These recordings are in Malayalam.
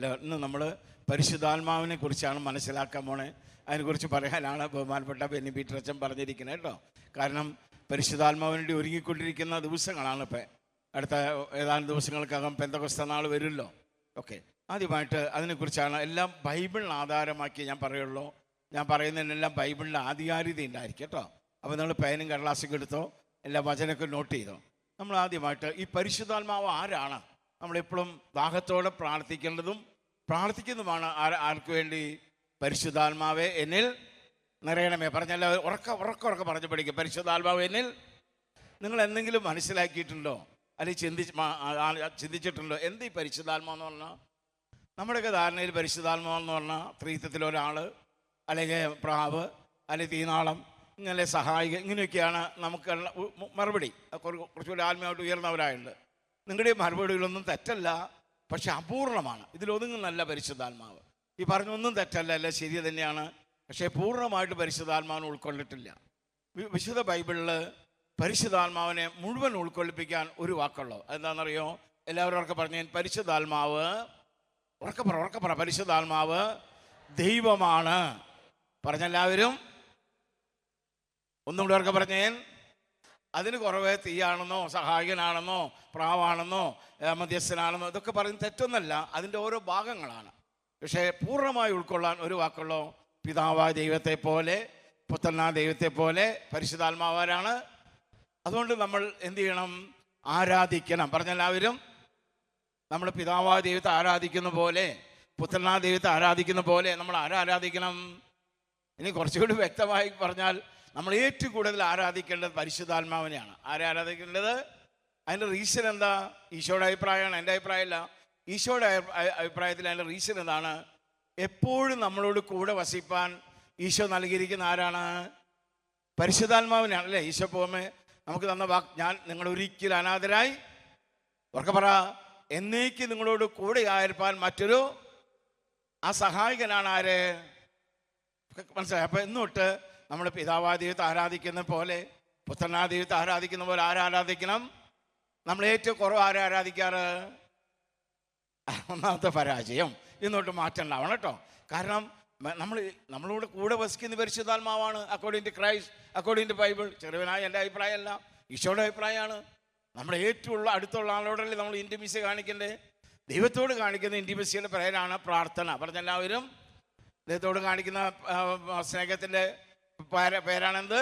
അല്ല, ഇന്ന് നമ്മൾ പരിശുദ്ധാത്മാവിനെ കുറിച്ചാണ് മനസ്സിലാക്കാൻ പോണേ. അതിനെക്കുറിച്ച് പറയാനാണ് ബഹുമാനപ്പെട്ട ബെന്നി പീറ്ററച്ചൻ പറഞ്ഞിരിക്കുന്നത് കേട്ടോ. കാരണം പരിശുദ്ധാത്മാവിന് വേണ്ടി ഒരുങ്ങിക്കൊണ്ടിരിക്കുന്ന ദിവസങ്ങളാണ് ഇപ്പം. അടുത്ത ഏതാനും ദിവസങ്ങൾക്കകം പെന്തക്കോസ്ത നാൾ വരുമല്ലോ. ഓക്കെ, ആദ്യമായിട്ട് അതിനെക്കുറിച്ചാണ്. എല്ലാം ബൈബിളിന് ആധാരമാക്കി ഞാൻ പറയുള്ളൂ. ഞാൻ പറയുന്നതിനെല്ലാം ബൈബിളിൻ്റെ ആധികാരികത ഉണ്ടായിരിക്കും കേട്ടോ. അപ്പോൾ നിങ്ങൾ പേനും കടലാസൊക്കെ എടുത്തോ, എല്ലാ വചനമൊക്കെ നോട്ട് ചെയ്തോ. നമ്മൾ ആദ്യമായിട്ട് ഈ പരിശുദ്ധാത്മാവ് ആരാണ്, നമ്മളെപ്പോഴും ദാഹത്തോടെ പ്രാർത്ഥിക്കുന്നതുമാണ്. ആർക്ക് വേണ്ടി? പരിശുദ്ധാത്മാവെ എന്നിൽ നിറയണമേ. പറഞ്ഞല്ല, ഉറക്കെ പറഞ്ഞു പഠിക്കുക. പരിശുദ്ധാത്മാവ് എന്നിൽ. നിങ്ങൾ എന്തെങ്കിലും മനസ്സിലാക്കിയിട്ടുണ്ടോ, അല്ലെങ്കിൽ ചിന്തിച്ചിട്ടുണ്ടോ എന്ത് ഈ പരിശുദ്ധാത്മാവെന്ന് പറഞ്ഞാൽ? നമ്മുടെയൊക്കെ ധാരണയിൽ പരിശുദ്ധാത്മാവെന്ന് പറഞ്ഞാൽ ത്രിത്വത്തിലൊരാൾ, അല്ലെങ്കിൽ പ്രാവ്, അല്ലെങ്കിൽ തീനാളം, ഇങ്ങനെ സഹായിക, ഇങ്ങനെയൊക്കെയാണ് നമുക്ക് മറുപടി. കുറച്ചുകൂടി ആത്മീയമായിട്ട് ഉയർന്നവരായുണ്ട്. നിങ്ങളുടെ മറുപടികളൊന്നും തെറ്റല്ല, പക്ഷെ അപൂർണമാണ്. ഇതിലൊതുങ്ങുന്നല്ല പരിശുദ്ധാത്മാവ്. ഈ പറഞ്ഞൊന്നും തെറ്റല്ല, അല്ല ശരി തന്നെയാണ്. പക്ഷേ പൂർണ്ണമായിട്ട് പരിശുദ്ധാത്മാവിനെ ഉൾക്കൊണ്ടിട്ടില്ല. വിശുദ്ധ ബൈബിളിൽ പരിശുദ്ധാത്മാവിനെ മുഴുവൻ ഉൾക്കൊള്ളിപ്പിക്കാൻ ഒരു വാക്കുള്ളൂ. എന്താണെന്നറിയോ? എല്ലാവരും ഉറക്കെ പറഞ്ഞു. പരിശുദ്ധാത്മാവ്, ഉറക്കെ പറ, പരിശുദ്ധാത്മാവ് ദൈവമാണ്. പറഞ്ഞെല്ലാവരും ഒന്നും കൂടി ഉറക്കെ പറഞ്ഞേൻ. അതിന് കുറവേ തീയാണെന്നോ, സഹായകനാണെന്നോ, പ്രാവാണെന്നോ, മധ്യസ്ഥനാണെന്നോ ഇതൊക്കെ പറയുന്നത് തെറ്റൊന്നല്ല. അതിൻ്റെ ഓരോ ഭാഗങ്ങളാണ്. പക്ഷേ പൂർണ്ണമായി ഉൾക്കൊള്ളാൻ ഒരു വാക്കുള്ളൂ. പിതാവായ ദൈവത്തെ പോലെ, പുത്രനായ ദൈവത്തെ പോലെ പരിശുദ്ധാത്മാവാരാണ്. അതുകൊണ്ട് നമ്മൾ എന്ത് ചെയ്യണം? ആരാധിക്കണം. പറഞ്ഞെല്ലാവരും. നമ്മൾ പിതാവായ ദൈവത്തെ ആരാധിക്കുന്ന പോലെ, പുത്രനായ ദൈവത്തെ ആരാധിക്കുന്ന പോലെ നമ്മൾ ആരാധിക്കണം. ഇനി കുറച്ചുകൂടി വ്യക്തമായി പറഞ്ഞാൽ നമ്മൾ ഏറ്റവും കൂടുതൽ ആരാധിക്കേണ്ടത് പരിശുദ്ധാത്മാവിനെയാണ്. ആരാധിക്കേണ്ടത്? അതിൻ്റെ റീസൺ എന്താ? ഈശോയുടെ അഭിപ്രായമാണ്, എൻ്റെ അഭിപ്രായമല്ല. ഈശോയുടെ അഭിപ്രായത്തിൽ അതിൻ്റെ റീസൺ എന്താണ്? എപ്പോഴും നമ്മളോട് കൂടെ വസിപ്പാൻ ഈശോ നൽകിയിരിക്കുന്ന ആരാണ്? പരിശുദ്ധാത്മാവിനാണ് അല്ലേ? ഈശോ പോകുമേ നമുക്ക് തന്ന വാക്ക്, ഞാൻ നിങ്ങളൊരിക്കലും അനാഥരായി, ഉറക്കെ പറ, എന്നേക്ക് നിങ്ങളോട് കൂടെ ആയിരിക്കാൻ മറ്റൊരു ആ സഹായകനാണ് ആര്? മനസ്സിലായി? അപ്പം എന്നോട്ട് നമ്മൾ പിതാവായ ദൈവത്തെ ആരാധിക്കുന്ന പോലെ, പുത്രനായ ദൈവത്തെ ആരാധിക്കുന്ന പോലെ ആരാധിക്കണം. നമ്മൾ ഏറ്റവും കുറവ് ആരാധിക്കാറ്? ഒന്നാമത്തെ പരാജയം. ഇന്നോട്ട് മാറ്റം ഉണ്ടാവണം കേട്ടോ. കാരണം നമ്മളോട് കൂടെ വസിക്കുന്ന പരിശുദ്ധാത്മാവാണ്. According to Christ, according to Bible. ചെറുവനായ എൻ്റെ അഭിപ്രായമല്ല, ഈശോയുടെ അഭിപ്രായമാണ്. നമ്മുടെ ഏറ്റവും അടുത്തുള്ള ആളോടല്ലേ നമ്മൾ ഇൻറ്റിമസി കാണിക്കണ്ടേ? ദൈവത്തോട് കാണിക്കുന്ന ഇൻറ്റിമസിയുടെ പേരാണ് പ്രാർത്ഥന. പറഞ്ഞെല്ലാവരും. ദൈവത്തോട് കാണിക്കുന്ന സ്നേഹത്തിൻ്റെ പേരാണെന്ത്?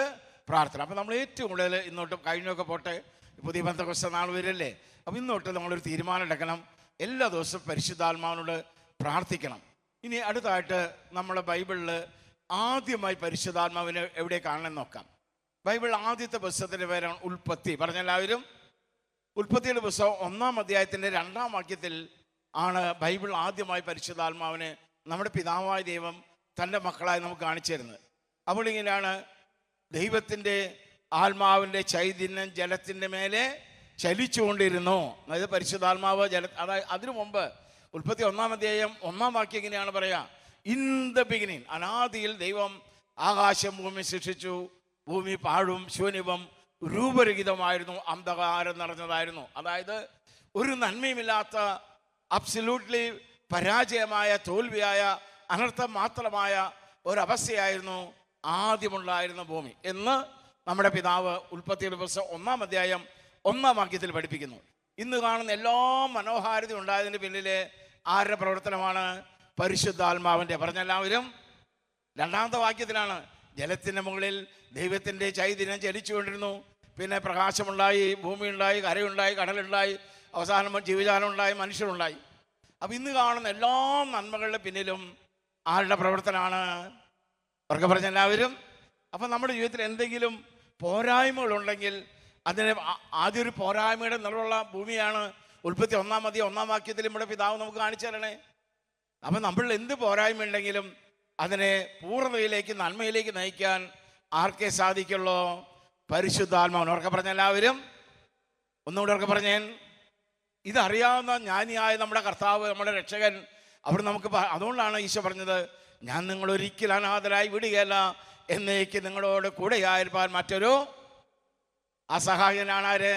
പ്രാർത്ഥന. അപ്പം നമ്മൾ ഏറ്റവും കൂടുതൽ ഇന്നോട്ട്, കഴിഞ്ഞൊക്കെ പോട്ടെ, പുതിയ പെന്തക്കോസ്ത നാൾ വരല്ലേ, അപ്പം ഇന്നോട്ട് നമ്മളൊരു തീരുമാനം എടുക്കണം. എല്ലാ ദിവസവും പരിശുദ്ധാത്മാവിനോട് പ്രാർത്ഥിക്കണം. ഇനി അടുത്തായിട്ട് നമ്മുടെ ബൈബിളിൽ ആദ്യമായി പരിശുദ്ധാത്മാവിനെ എവിടെ കാണണമെന്ന് നോക്കാം. ബൈബിളിൽ ആദ്യത്തെ പുസ്തകത്തിൻ്റെ പേരാണ് ഉൽപ്പത്തി. പറഞ്ഞെല്ലാവരും. ഉൽപ്പത്തിയുടെ പുസ്തകം 1-ാം അധ്യായത്തിൻ്റെ 2-ാം വാക്യത്തിൽ ആണ് ബൈബിൾ ആദ്യമായി പരിശുദ്ധാത്മാവിനെ നമ്മുടെ പിതാവായ ദൈവം തൻ്റെ മക്കളായി നമുക്ക് കാണിച്ചു തരുന്നത്. അപ്പോൾ ഇങ്ങനെയാണ്: ദൈവത്തിൻ്റെ ആത്മാവിൻ്റെ ചൈതന്യം ജലത്തിൻ്റെ മേലെ ചലിച്ചുകൊണ്ടിരുന്നു. അതായത് പരിശുദ്ധാത്മാവ് അതായത് അതിനു മുമ്പ് ഉൽപ്പത്തി 1-ാം അധ്യായം 1-ാം വാക്യം ഇങ്ങനെയാണ് പറയുക: ഇൻ ദ ബിഗിനിങ്, അനാദിയിൽ ദൈവം ആകാശം ഭൂമി സൃഷ്ടിച്ചു. ഭൂമി പാഴും ശൂന്യവും രൂപരഹിതമായിരുന്നു, അന്ധകാരം നിറഞ്ഞതായിരുന്നു. അതായത് ഒരു നന്മയുമില്ലാത്ത, അബ്സല്യൂട്ട്ലി പരാജയമായ, തോൽവിയായ, അനർത്ഥം മാത്രമായ ഒരവസ്ഥയായിരുന്നു ആദ്യമുണ്ടായിരുന്ന ഭൂമി എന്ന് നമ്മുടെ പിതാവ് ഉൽപ്പത്തിയുടെ പുസ്തകം 1-ാം അധ്യായം 1-ാം വാക്യത്തിൽ പഠിപ്പിക്കുന്നു. ഇന്ന് കാണുന്ന എല്ലാ മനോഹാരിത ഉണ്ടായതിന് പിന്നിലെ ആരുടെ പ്രവർത്തനമാണ്? പരിശുദ്ധാത്മാവിൻ്റെ. പറഞ്ഞെല്ലാവരും. 2-ാമത്തെ വാക്യത്തിലാണ്: ജലത്തിൻ്റെ മുകളിൽ ദൈവത്തിൻ്റെ ചൈതന്യം ചലിച്ചുകൊണ്ടിരുന്നു. പിന്നെ പ്രകാശമുണ്ടായി, ഭൂമിയുണ്ടായി, കരയുണ്ടായി, കടലുണ്ടായി, അവസാനം ജീവജാലം ഉണ്ടായി, മനുഷ്യരുണ്ടായി. അപ്പം ഇന്ന് കാണുന്ന എല്ലാ നന്മകളുടെ പിന്നിലും ആരുടെ പ്രവർത്തനമാണ്? അവർക്ക് പറഞ്ഞെല്ലാവരും. അപ്പം നമ്മുടെ ജീവിതത്തിൽ എന്തെങ്കിലും പോരായ്മകളുണ്ടെങ്കിൽ അതിന് ആദ്യം ഒരു പോരായ്മയുടെ നിലവുള്ള ഭൂമിയാണ് ഉൽപ്പത്തി 1-ാം അധ്യായം 1-ാം വാക്യത്തിൽ നമ്മുടെ പിതാവ് നമുക്ക് കാണിച്ചു തരണേ. അപ്പം നമ്മളിൽ എന്ത് പോരായ്മ ഉണ്ടെങ്കിലും അതിനെ പൂർണ്ണതയിലേക്ക്, നന്മയിലേക്ക് നയിക്കാൻ ആർക്കേ സാധിക്കുള്ളൂ? പരിശുദ്ധാത്മാവിന്. ഉറക്കെ പറഞ്ഞെല്ലാവരും. ഒന്നുകൂടെ ഉറക്കെ പറഞ്ഞേൻ. ഇതറിയാവുന്ന ജ്ഞാനിയായ നമ്മുടെ കർത്താവ്, നമ്മുടെ രക്ഷകൻ, അവിടെ നമുക്ക് അതുകൊണ്ടാണ് ഈശോ പറഞ്ഞത്: ഞാൻ നിങ്ങളൊരിക്കലും അനാഥരായി വിടുകയല്ല, എന്നേക്ക് നിങ്ങളോട് കൂടെയായിരിക്കാൻ മറ്റൊരു അസഹായനാണ് ആര്?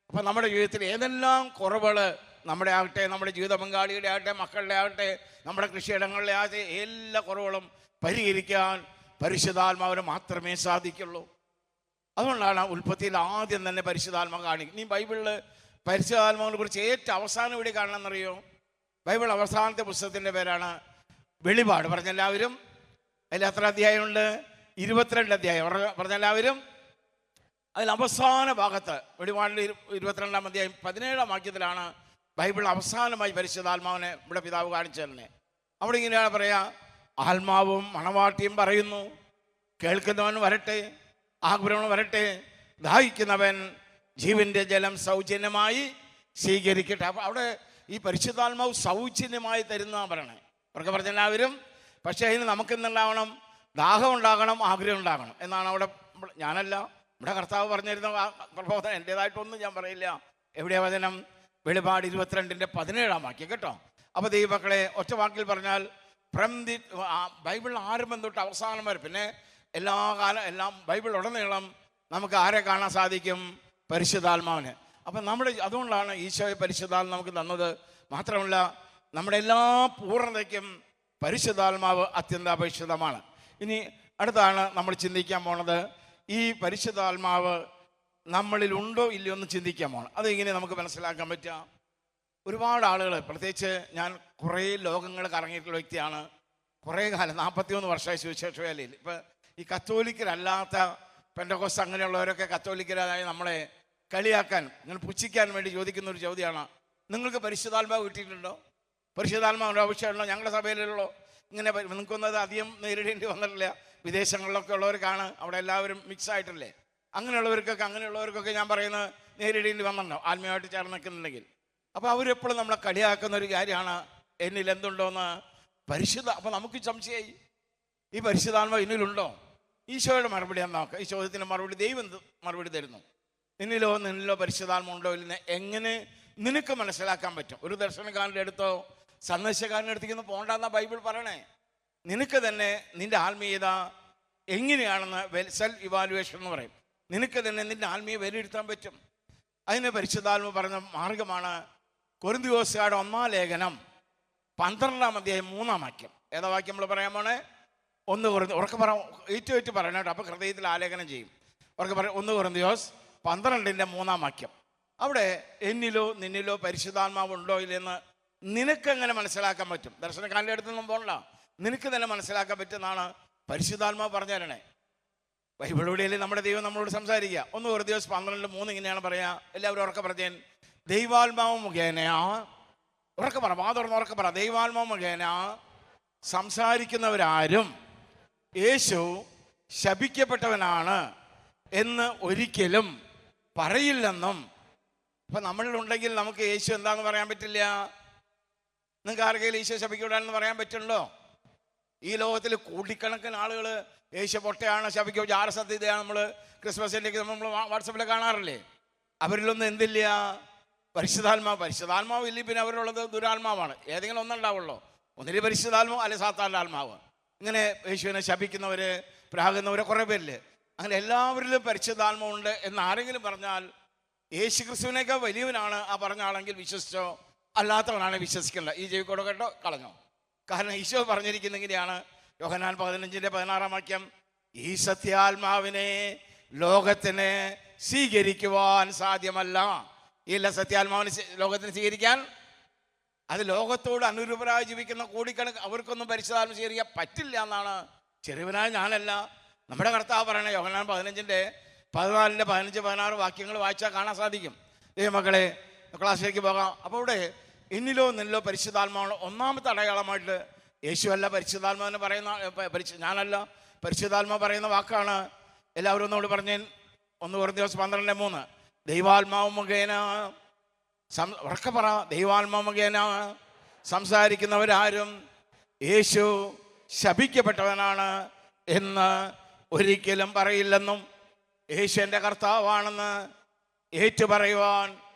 അപ്പം നമ്മുടെ ജീവിതത്തിൽ ഏതെല്ലാം കുറവുകൾ നമ്മുടെ ആകട്ടെ, നമ്മുടെ ജീവിത പങ്കാളിയുടെ ആകട്ടെ, മക്കളുടെ ആകട്ടെ, നമ്മുടെ കൃഷിയിടങ്ങളിലെ ആകട്ടെ, എല്ലാ കുറവുകളും പരിഹരിക്കാൻ പരിശുദ്ധാത്മാവിന് മാത്രമേ സാധിക്കുള്ളൂ. അതുകൊണ്ടാണ് ഉൽപ്പത്തിയിൽ ആദ്യം തന്നെ പരിശുദ്ധാത്മാവ് കാണിക്കും. ഇനി ബൈബിളിൽ പരിശുദ്ധാത്മാവിനെ കുറിച്ച് ഏറ്റവും അവസാനം ഇവിടെ കാണണമെന്നറിയോ? ബൈബിൾ അവസാനത്തെ പുസ്തകത്തിൻ്റെ പേരാണ് വെളിപാട്. പറഞ്ഞെല്ലാവരും. അതിൽ എത്ര അധ്യായമുണ്ട്? 22 അധ്യായം. പറഞ്ഞെല്ലാവരും. അതിൽ അവസാന ഭാഗത്ത് വെളിപാടിൻ്റെ 22-ാം അധ്യായം 17-ാം വാക്യത്തിലാണ് ബൈബിൾ അവസാനമായി പരിശുദ്ധാത്മാവിനെ ഇവിടെ പിതാവ് കാണിച്ചു തന്നെ. അവിടെ ഇങ്ങനെയാണ് പറയാ, ആത്മാവും മണവാട്ടിയും പറയുന്നു, കേൾക്കുന്നവൻ വരട്ടെ, ആഗ്രഹം വരട്ടെ, ദാഹിക്കുന്നവൻ ജീവന്റെ ജലം സൗജന്യമായി സ്വീകരിക്കട്ടെ. അപ്പം അവിടെ ഈ പരിശുദ്ധാത്മാവ് സൗജന്യമായി തരുന്ന പറയണേ. അവർക്ക് പറഞ്ഞെല്ലാവരും. പക്ഷേ അതിന് നമുക്കെന്തുണ്ടാവണം? ദാഹം ഉണ്ടാകണം, ആഗ്രഹം ഉണ്ടാകണം എന്നാണ് അവിടെ. ഞാനല്ല, ഇവിടെ കർത്താവ് പറഞ്ഞിരുന്ന പ്രബോധനം. എൻ്റേതായിട്ടൊന്നും ഞാൻ പറയില്ല. എവിടെയാ വചനം? വെളിപാട് 22-ന്റെ 17-ാം വാക്യം കേട്ടോ. അപ്പോൾ ദൈവമക്കളെ, ഒറ്റ വാക്കിൽ പറഞ്ഞാൽ ബൈബിൾ ആരംഭം തൊട്ട് അവസാനം വരെ, പിന്നെ എല്ലാം ബൈബിൾ ഉടനീളം നമുക്ക് ആരെ കാണാൻ സാധിക്കും? പരിശുദ്ധാത്മാവിന്. അപ്പം അതുകൊണ്ടാണ് ഈശോയെ പരിശുദ്ധാത്മാവ് നമുക്ക് തന്നത്. മാത്രമല്ല, നമ്മുടെ എല്ലാ പൂർണ്ണതയ്ക്കും പരിശുദ്ധാത്മാവ് അത്യന്താപേക്ഷിതമാണ്. ഇനി അടുത്താണ് നമ്മൾ ചിന്തിക്കാൻ പോണത്, ഈ പരിശുദ്ധാത്മാവ് നമ്മളിൽ ഉണ്ടോ ഇല്ലയോ എന്ന് ചിന്തിക്കാൻ പോകണം. അതെങ്ങനെ നമുക്ക് മനസ്സിലാക്കാൻ പറ്റുക? ഒരുപാട് ആളുകൾ, പ്രത്യേകിച്ച് ഞാൻ കുറേ ലോകങ്ങൾ കറങ്ങിയിട്ടുള്ള വ്യക്തിയാണ്. കുറേ കാലം 41 വർഷമായി സുവിശേഷ വേലയിൽ. ഇപ്പം ഈ കത്തോലിക്കരല്ലാത്ത പെന്തക്കോസ്ത് അങ്ങനെയുള്ളവരൊക്കെ കത്തോലിക്കരായി നമ്മളെ കളിയാക്കാൻ, ഇങ്ങനെ പുച്ഛിക്കാൻ വേണ്ടി ചോദിക്കുന്ന ഒരു ചോദ്യമാണ്, നിങ്ങൾക്ക് പരിശുദ്ധാത്മാവ് കിട്ടിയിട്ടുണ്ടോ? പരിശുദ്ധാത്മാവിൻ്റെ ആവശ്യമുണ്ടോ? ഞങ്ങളുടെ സഭയിലുള്ളോ? ഇങ്ങനെ നിങ്ങൾക്കൊന്നത് അധികം നേരിടേണ്ടി വന്നിട്ടില്ല. വിദേശങ്ങളിലൊക്കെ ഉള്ളവർക്കാണ്, അവിടെ എല്ലാവരും മിക്സ് ആയിട്ടില്ലേ. അങ്ങനെയുള്ളവർക്കൊക്കെ ഞാൻ പറയുന്നത് നേരിടേണ്ടി വന്നിട്ടുണ്ടോ ആത്മീയമായിട്ട് ചേർന്ന് നിൽക്കുന്നുണ്ടെങ്കിൽ? അപ്പോൾ അവരെപ്പോഴും നമ്മളെ കളിയാക്കുന്ന ഒരു കാര്യമാണ്, എന്നിൽ എന്തുണ്ടോയെന്ന്. അപ്പോൾ നമുക്ക് സംശയമായി, ഈ പരിശുദ്ധാത്മാവ് എന്നിലുണ്ടോ? ഈശോയുടെ മറുപടി നോക്കാം. ഈ ചോദ്യത്തിന് മറുപടി ദൈവം മറുപടി തരുന്നു. നിന്നിലോ പരിശുദ്ധാത്മ ഉണ്ടോ ഇല്ലെന്ന് എങ്ങനെ നിനക്ക് മനസ്സിലാക്കാൻ പറ്റും? ഒരു ദർശനക്കാരൻ്റെ അടുത്തോ സന്ദേശക്കാരൻ്റെ അടുത്തേക്കൊന്നും പോകണ്ടെന്നാ ബൈബിൾ പറയണേ. നിനക്ക് തന്നെ നിന്റെ ആത്മീയത എങ്ങനെയാണെന്ന് സെൽഫ് ഇവാലുവേഷൻ എന്ന് പറയും. നിനക്ക് തന്നെ നിന്റെ ആത്മീയ വിലയിരുത്താൻ പറ്റും. അതിന് പരിശുദ്ധാത്മ പറഞ്ഞ മാർഗമാണ് കൊരിന്ത്യോസുകാരുടെ 1-ാം ലേഖനം 12-ാം അധ്യായം 3-ാം വാക്യം. ഏതാ വാക്യം നമ്മൾ പറയാൻ പോണേ? 1 കൊരിന്ത്യർ, ഉറക്കെ ഏറ്റു പറയണം കേട്ടോ, അപ്പോൾ ഹൃദയത്തിൽ ആലേഖനം ചെയ്യും. ഉറക്കെ പറയാം. 1 കൊരിന്ത്യർ 12-ന്റെ 3-ാം വാക്യം. അവിടെ എന്നിലോ നിന്നിലോ പരിശുദ്ധാത്മാവ് ഉണ്ടോ ഇല്ലെന്ന് നിനക്കെങ്ങനെ മനസ്സിലാക്കാൻ പറ്റും? ദർശനക്കാരൻ്റെ അടുത്തൊന്നും പോകണ്ട, നിനക്ക് തന്നെ മനസ്സിലാക്കാൻ പറ്റുന്നതാണ് പരിശുദ്ധാത്മാവ് പറഞ്ഞു തരണേ. ബൈബിളിലൂടെ നമ്മുടെ ദൈവം നമ്മളോട് സംസാരിക്കുക. 1 കൊരിന്ത്യർ 12:3 ഇങ്ങനെയാണ് പറയാ. എല്ലാവരും ഉറക്കെ പറഞ്ഞേൻ. ദൈവാത്മാവ് മുഖേന, ഉറക്കെ പറ, വാതുറന്ന് ഉറക്കെ പറ, ദൈവാത്മാവ് മുഖേന സംസാരിക്കുന്നവരാരും യേശു ശപിക്കപ്പെട്ടവനാണ് എന്ന് ഒരിക്കലും പറയില്ലെന്നും. അപ്പം നമ്മളിലുണ്ടെങ്കിൽ നമുക്ക് യേശു എന്താണെന്ന് പറയാൻ പറ്റില്ല. നിങ്ങൾക്ക് ആർക്കെങ്കിലും ഈശോ ശപിക്കപ്പെടാനെന്ന് പറയാൻ പറ്റുന്നുണ്ടോ? ഈ ലോകത്തിൽ കോടിക്കണക്കിന് ആളുകൾ യേശു പൊട്ടയാണ്, ശപിക്കോ, ജാരസത്യതയാണ് നമ്മൾ ക്രിസ്മസിൻ്റെ നമ്മൾ വാട്സപ്പിൽ കാണാറില്ലേ. അവരിലൊന്നും എന്തില്ല? പരിശുദ്ധാത്മാവ് ഇല്ല. പിന്നെ അവരുള്ളത് ദുരാത്മാവാണ്. ഏതെങ്കിലും ഒന്നുണ്ടാവുള്ളൂ. ഒന്നിൽ പരിശുദ്ധാത്മാവ്, അല്ലെ സാത്താൻ്റെ ആത്മാവ്. ഇങ്ങനെ യേശുവിനെ ശപിക്കുന്നവർ, പ്രാകുന്നവർ കുറേ പേരില്. അങ്ങനെ എല്ലാവരിലും പരിശുദ്ധാത്മാവുണ്ട് എന്ന് ആരെങ്കിലും പറഞ്ഞാൽ യേശു ക്രിസ്തുവിനേക്കാൾ വലിയവനാണ് ആ പറഞ്ഞ ആളെങ്കിൽ വിശ്വസിച്ചോ, അല്ലാത്തവനാണ് വിശ്വസിക്കേണ്ട. ഈ ജൈവിക്കോടെ കേട്ടോ കളഞ്ഞോ. കാരണം ഈശോ പറഞ്ഞിരിക്കുന്നെങ്കിലാണ് യോഹന്നാൻ 15:16 വാക്യം, ഈ സത്യാത്മാവിനെ ലോകത്തിന് സ്വീകരിക്കുവാൻ സാധ്യമല്ല. ഈ സത്യാത്മാവിനെ ലോകത്തിന് സ്വീകരിക്കാൻ, അത് ലോകത്തോട് അനുരൂപരായി ജീവിക്കുന്ന കോടിക്കണക്ക് അവർക്കൊന്നും പരിശുദ്ധാത്മ സ്വീകരിക്കാൻ പറ്റില്ല എന്നാണ് ചെറിയവനായ ഞാനല്ല, നമ്മുടെ കർത്താവ് പറയണേ. യോഹന്നാൻ 15:14, 15-16 വാക്യങ്ങൾ വായിച്ചാൽ കാണാൻ സാധിക്കും. ദൈവമക്കളെ, ക്ലാസ്സിലേക്ക് പോകാം. അപ്പോൾ ഇവിടെ എന്നിലോ നിന്നിലോ പരിശുദ്ധാത്മാവാണ് ഒന്നാമത്തെ അടയാളമായിട്ട്. യേശു അല്ല പരിശുദ്ധാത്മാവിന് പറയുന്ന, ഞാനല്ല, പരിശുദ്ധാത്മാവ് പറയുന്ന വാക്കാണ്. എല്ലാവരും ഒന്നുകൂടി പറഞ്ഞേ. 1 കൊരിന്ത്യർ 12:3 ദൈവാത്മാവ് മുഖേന ഉറക്കെ പറ, ദൈവാത്മാവ് മുഖേന സംസാരിക്കുന്നവരാരും യേശു ശപിക്കപ്പെട്ടവനാണ് എന്ന് ഒരിക്കലും പറയില്ലെന്നും യേശു എൻ്റെ കർത്താവാണെന്ന് ഏറ്റുപറയുവാൻ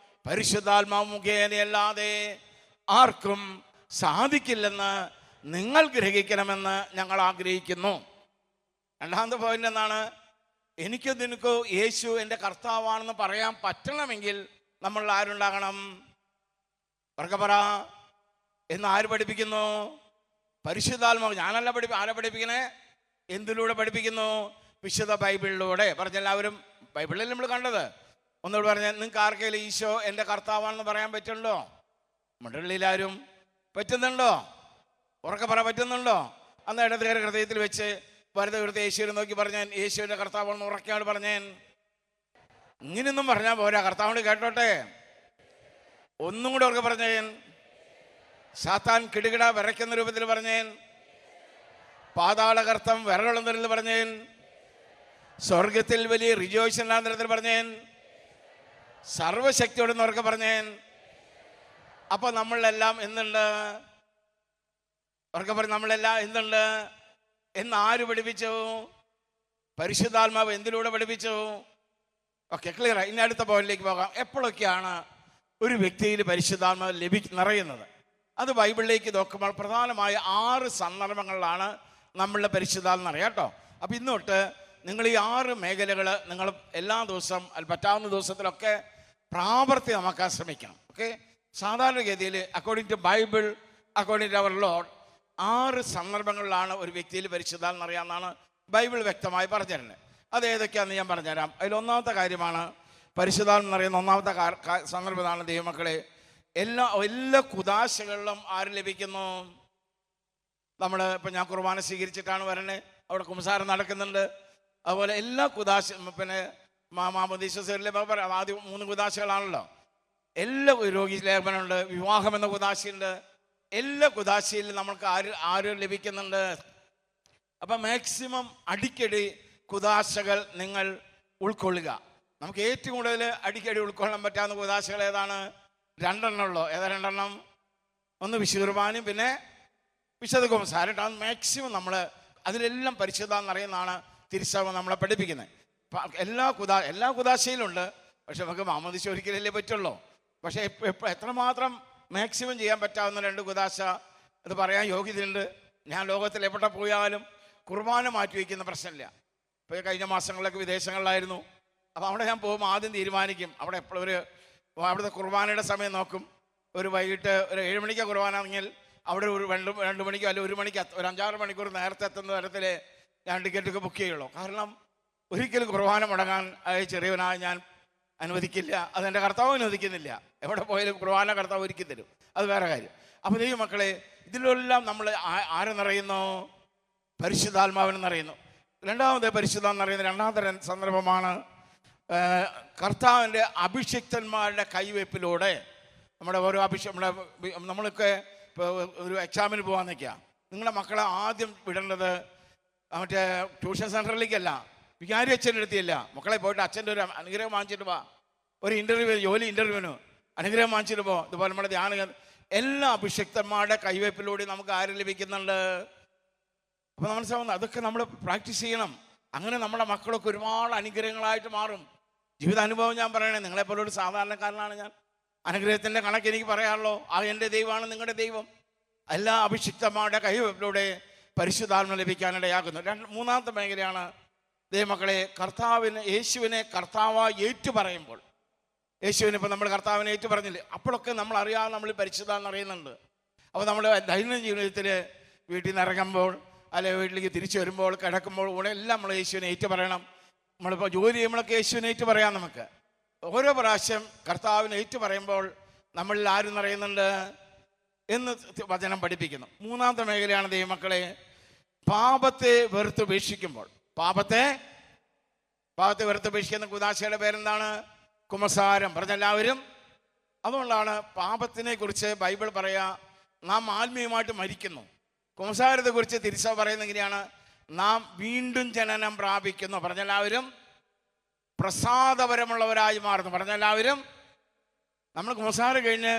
പരിശുദ്ധാത്മാവ് മുഖേനയല്ലാതെ ആർക്കും സാധിക്കില്ലെന്ന് നിങ്ങൾ ഗ്രഹിക്കണമെന്ന് ഞങ്ങൾ ആഗ്രഹിക്കുന്നു. രണ്ടാമത്തെ പോയിന്റ് എന്താണ്? എനിക്കോ നിനക്കോ യേശു എൻ്റെ കർത്താവാണെന്ന് പറയാൻ പറ്റണമെങ്കിൽ നമ്മൾ ആരുണ്ടാകണം? ഉറക്കെ പറ. എന്ന് ആര് പഠിപ്പിക്കുന്നു? പരിശുദ്ധാത്മാവ്. ഞാനല്ല ആരെ പഠിപ്പിക്കണേ? എന്തിലൂടെ പഠിപ്പിക്കുന്നു? വിശുദ്ധ ബൈബിളിലൂടെ. പറഞ്ഞെല്ലാവരും ബൈബിളിൽ നമ്മൾ കണ്ടത്. ഒന്നുകൂടെ പറഞ്ഞാൽ, നിങ്ങൾക്ക് ആർക്കെങ്കിലും ഈശോ എൻ്റെ കർത്താവാണെന്ന് പറയാൻ പറ്റുന്നുണ്ടോ? നമ്മുടെ ഉള്ളിലാരും പറ്റുന്നുണ്ടോ? ഉറക്കെ പറ, പറ്റുന്നുണ്ടോ? അന്ന് ഇടതുകര ഹൃദയത്തിൽ വെച്ച് വലത് ഹൃദയ യേശുവിനെ നോക്കി പറഞ്ഞാൽ, യേശുവിൻ്റെ കർത്താവാണെന്ന് ഉറക്കെയാണ് പറഞ്ഞേൻ. ഇങ്ങനെയൊന്നും പറഞ്ഞാൽ പോരാ, കർത്താവിനോട് കേട്ടോട്ടെ. ഒന്നും കൂടെ ഉറക്കെ പറഞ്ഞേൻ. സാത്താൻ കിടുകിട വിറയ്ക്കുന്ന രൂപത്തിൽ പറഞ്ഞേൻ. പാതാളകർത്തം വിറകുളം തരത്തിൽ പറഞ്ഞേൻ. സ്വർഗത്തിൽ വലിയ റിജോയ്ഷൻ തരത്തിൽ പറഞ്ഞേൻ. സർവശക്തിയോടെന്ന് ഉറക്കെ പറഞ്ഞേൻ. അപ്പൊ നമ്മളെല്ലാം എന്തുണ്ട്? ഉറക്കെ പറഞ്ഞ നമ്മളെല്ലാം എന്തുണ്ട് എന്ന് ആര് പഠിപ്പിച്ചു? പരിശുദ്ധാത്മാവ് എന്തിലൂടെ പഠിപ്പിച്ചു? Okay, clear. ഇനി അടുത്ത പോയിന്റിലേക്ക് പോകാം. എപ്പോഴൊക്കെയാണ് ഒരു വ്യക്തിയിൽ പരിശുദ്ധാത്മാവ് നിറയുന്നത്? അത് ബൈബിളിലേക്ക് നോക്കുമ്പോൾ പ്രധാനമായ 6 സന്ദർഭങ്ങളിലാണ് നമ്മളുടെ പരിശുദ്ധാത്മ അറിയാം കേട്ടോ. അപ്പം ഇന്ന് തൊട്ട് നിങ്ങൾ ഈ 6 മേഖലകൾ നിങ്ങൾ എല്ലാ ദിവസവും പറ്റാവുന്ന ദിവസത്തിലൊക്കെ പ്രാവർത്തികമാക്കാൻ ശ്രമിക്കണം. ഓക്കെ, സാധാരണഗതിയിൽ according to Bible, according to our Lord 6 സന്ദർഭങ്ങളിലാണ് ഒരു വ്യക്തിയിൽ പരിശുദ്ധാത്മ അറിയാമെന്നാണ് ബൈബിൾ വ്യക്തമായി പറഞ്ഞിരുന്നത്. അത് ഏതൊക്കെയാണെന്ന് ഞാൻ പറഞ്ഞുതരാം. അതിൽ ഒന്നാമത്തെ കാര്യമാണ് പരിശുദ്ധാത്മ അറിയുന്ന ഒന്നാമത്തെ സന്ദർഭമാണ് ദൈവമക്കളെ, എല്ലാ കുദാശകളിലും ആര് ലഭിക്കുന്നു? നമ്മൾ ഇപ്പം ഞാൻ കുർബാന സ്വീകരിച്ചിട്ടാണ് വരണേ, അവിടെ കുംസാരം നടക്കുന്നുണ്ട്. അതുപോലെ എല്ലാ കുദാശ, പിന്നെ മാമോദീസയിലെ ആദ്യം 3 കുദാശകളാണല്ലോ. എല്ലാ രോഗി ലേപനമുണ്ട്, വിവാഹം എന്ന കുദാശയുണ്ട്. എല്ലാ കുദാശയിലും നമ്മൾക്ക് ആര് ലഭിക്കുന്നുണ്ട്? അപ്പം മാക്സിമം അടിക്കടി കുദാശകൾ നിങ്ങൾ ഉൾക്കൊള്ളുക. നമുക്ക് ഏറ്റവും കൂടുതൽ അടിക്കടി ഉൾക്കൊള്ളാൻ പറ്റാവുന്ന കുദാശകൾ ഏതാണ്? 2 എണ്ണമുള്ളൂ. ഏതാ 2 എണ്ണം? ഒന്ന് വിശുദ്ധ കുർബാനയും പിന്നെ വിശുദ്ധ കുംസാരം. അത് മാക്സിമം നമ്മൾ അതിലെല്ലാം പരിശുദ്ധാന്ന് അറിയുന്നതാണ് തിരുസഭ നമ്മളെ പഠിപ്പിക്കുന്നത്. എല്ലാ കുദാശയിലുണ്ട്. പക്ഷെ നമുക്ക് മാമോദീസ ഒരിക്കലല്ലേ പറ്റുള്ളൂ. പക്ഷെ എത്രമാത്രം മാക്സിമം ചെയ്യാൻ പറ്റാവുന്ന 2 കുദാശ അത് പറയാൻ യോഗ്യതയുണ്ട്. ഞാൻ ലോകത്തിൽ എവിടെ പോയാലും കുർബാന മാറ്റി വയ്ക്കുന്ന പ്രശ്നമില്ല. ഇപ്പോൾ കഴിഞ്ഞ മാസങ്ങളിലൊക്കെ വിദേശങ്ങളിലായിരുന്നു. അപ്പോൾ അവിടെ ഞാൻ പോകുമ്പോൾ ആദ്യം തീരുമാനിക്കും, അവിടെ എപ്പോഴും അവിടുത്തെ കുർബാനയുടെ സമയം നോക്കും. ഒരു വൈകിട്ട് ഒരു 7 മണിക്ക് കുർബാനാണെങ്കിൽ അവിടെ ഒരു 2 മണിക്കോ അല്ലെങ്കിൽ 1 മണിക്ക് ഒരു 5-6 മണിക്കൂർ നേരത്തെ എത്തുന്ന തരത്തിൽ ഞാൻ ടിക്കറ്റൊക്കെ ബുക്ക് ചെയ്യുള്ളൂ. കാരണം ഒരിക്കലും കുർബാന മുടങ്ങാൻ ചെറിയവനായി ഞാൻ അനുവദിക്കില്ല. അതെൻ്റെ കർത്താവ് അനുവദിക്കുന്നില്ല. എവിടെ പോയാലും കുർബാന കർത്താവ് ഒരുക്കി തരും. അത് വേറെ കാര്യം. അപ്പോൾ ദൈവ മക്കളെ, ഇതിലെല്ലാം നമ്മൾ ആരെ നിറയുന്നു? പരിശുദ്ധാത്മാവിനെ നിറയുന്നു. രണ്ടാമത് പരിശുദ്ധാത്മ നിറയുന്ന രണ്ടാമത്തെ സന്ദർഭമാണ് കർത്താവിൻ്റെ അഭിഷിക്തന്മാരുടെ കൈവയ്പിലൂടെ. നമ്മുടെ ഓരോ നമ്മളൊക്കെ ഇപ്പോൾ ഒരു എക്സാമിന് പോകാൻ നിൽക്കുക. നിങ്ങളുടെ മക്കളെ ആദ്യം വിടേണ്ടത് മറ്റേ ട്യൂഷൻ സെൻറ്ററിലേക്കല്ല, വികാരി അച്ഛൻ്റെ അടുത്തില്ല. മക്കളെ പോയിട്ട് അച്ഛൻ്റെ ഒരു അനുഗ്രഹം വാങ്ങിച്ചിട്ട് പോ. ഒരു ജോലി ഇൻ്റർവ്യൂവിന് അനുഗ്രഹം വാങ്ങിച്ചിട്ട് പോ. ഇതുപോലെ നമ്മുടെ ധ്യാന എല്ലാ അഭിഷിക്തന്മാരുടെ കൈവയ്പിലൂടെ നമുക്ക് ആര് ലഭിക്കുന്നുണ്ട്? അപ്പോൾ മനസ്സിലാവുന്നത് അതൊക്കെ നമ്മൾ പ്രാക്ടീസ് ചെയ്യണം. അങ്ങനെ നമ്മുടെ മക്കളൊക്കെ ഒരുപാട് അനുഗ്രഹങ്ങളായിട്ട് മാറും. ജീവിതാനുഭവം ഞാൻ പറയണേ, നിങ്ങളെപ്പോലെ ഒരു സാധാരണക്കാരനാണ് ഞാൻ. അനുഗ്രഹത്തിൻ്റെ കണക്ക് എനിക്ക് പറയാനുള്ളൂ. എൻ്റെ ദൈവമാണ് നിങ്ങളുടെ ദൈവം. എല്ലാ അഭിഷിക്തന്മാരുടെ കൈവയ്പിലൂടെ പരിശുദ്ധാത്മ ലഭിക്കാനിടയാകുന്നു. മൂന്നാമത്തെ മേഖലയാണ് ദൈവമക്കളെ, യേശുവിനെ കർത്താവായി ഏറ്റു പറയുമ്പോൾ. യേശുവിനെ ഇപ്പോൾ നമ്മൾ കർത്താവിനെ ഏറ്റു പറഞ്ഞില്ലേ, അപ്പോഴൊക്കെ നമ്മൾ അറിയാതെ നമ്മൾ പരിശുദ്ധാത്മ അറിയുന്നുണ്ട്. അപ്പോൾ നമ്മൾ ദൈനംദിന ജീവിതത്തിൽ വീട്ടിൽ നിന്ന് ഇറങ്ങുമ്പോൾ അല്ലെങ്കിൽ വീട്ടിലേക്ക് തിരിച്ചു വരുമ്പോൾ കിടക്കുമ്പോൾ കൂടെ എല്ലാം നമ്മൾ യേശുവിനെ ഏറ്റു പറയണം. നമ്മളിപ്പോൾ ജോലി ചെയ്യുമ്പോഴൊക്കെ യേശുവിനെ ഏറ്റു പറയാം. നമുക്ക് ഓരോ പ്രാവശ്യം കർത്താവിനെ ഏറ്റു പറയുമ്പോൾ നമ്മളിൽ ആരും നിറയുന്നുണ്ട് എന്ന് വചനം പഠിപ്പിക്കുന്നു. മൂന്നാമത്തെ മേഖലയാണ് ദൈവമക്കളെ, പാപത്തെ വെറുത്തുപേക്ഷിക്കുമ്പോൾ. പാപത്തെ വെറുത്തുപേക്ഷിക്കുന്ന കുദാശയുടെ പേരെന്താണ്? കുമ്പസാരം. പറഞ്ഞെല്ലാവരും. അതുകൊണ്ടാണ് പാപത്തിനെ കുറിച്ച് ബൈബിൾ പറയാ, നാം ആത്മീയമായിട്ട് മരിക്കുന്നു. കുമ്പസാരത്തെക്കുറിച്ച് തിരുസഭ പറയുന്നത് എങ്ങനെയാണ്? നാം വീണ്ടും ജനനം പ്രാപിക്കുന്നു. പറഞ്ഞെല്ലാവരും. പ്രസാദപരമുള്ളവരായി മാറുന്നു. പറഞ്ഞെല്ലാവരും. നമ്മൾ കുമ്പസാരം കഴിഞ്ഞ്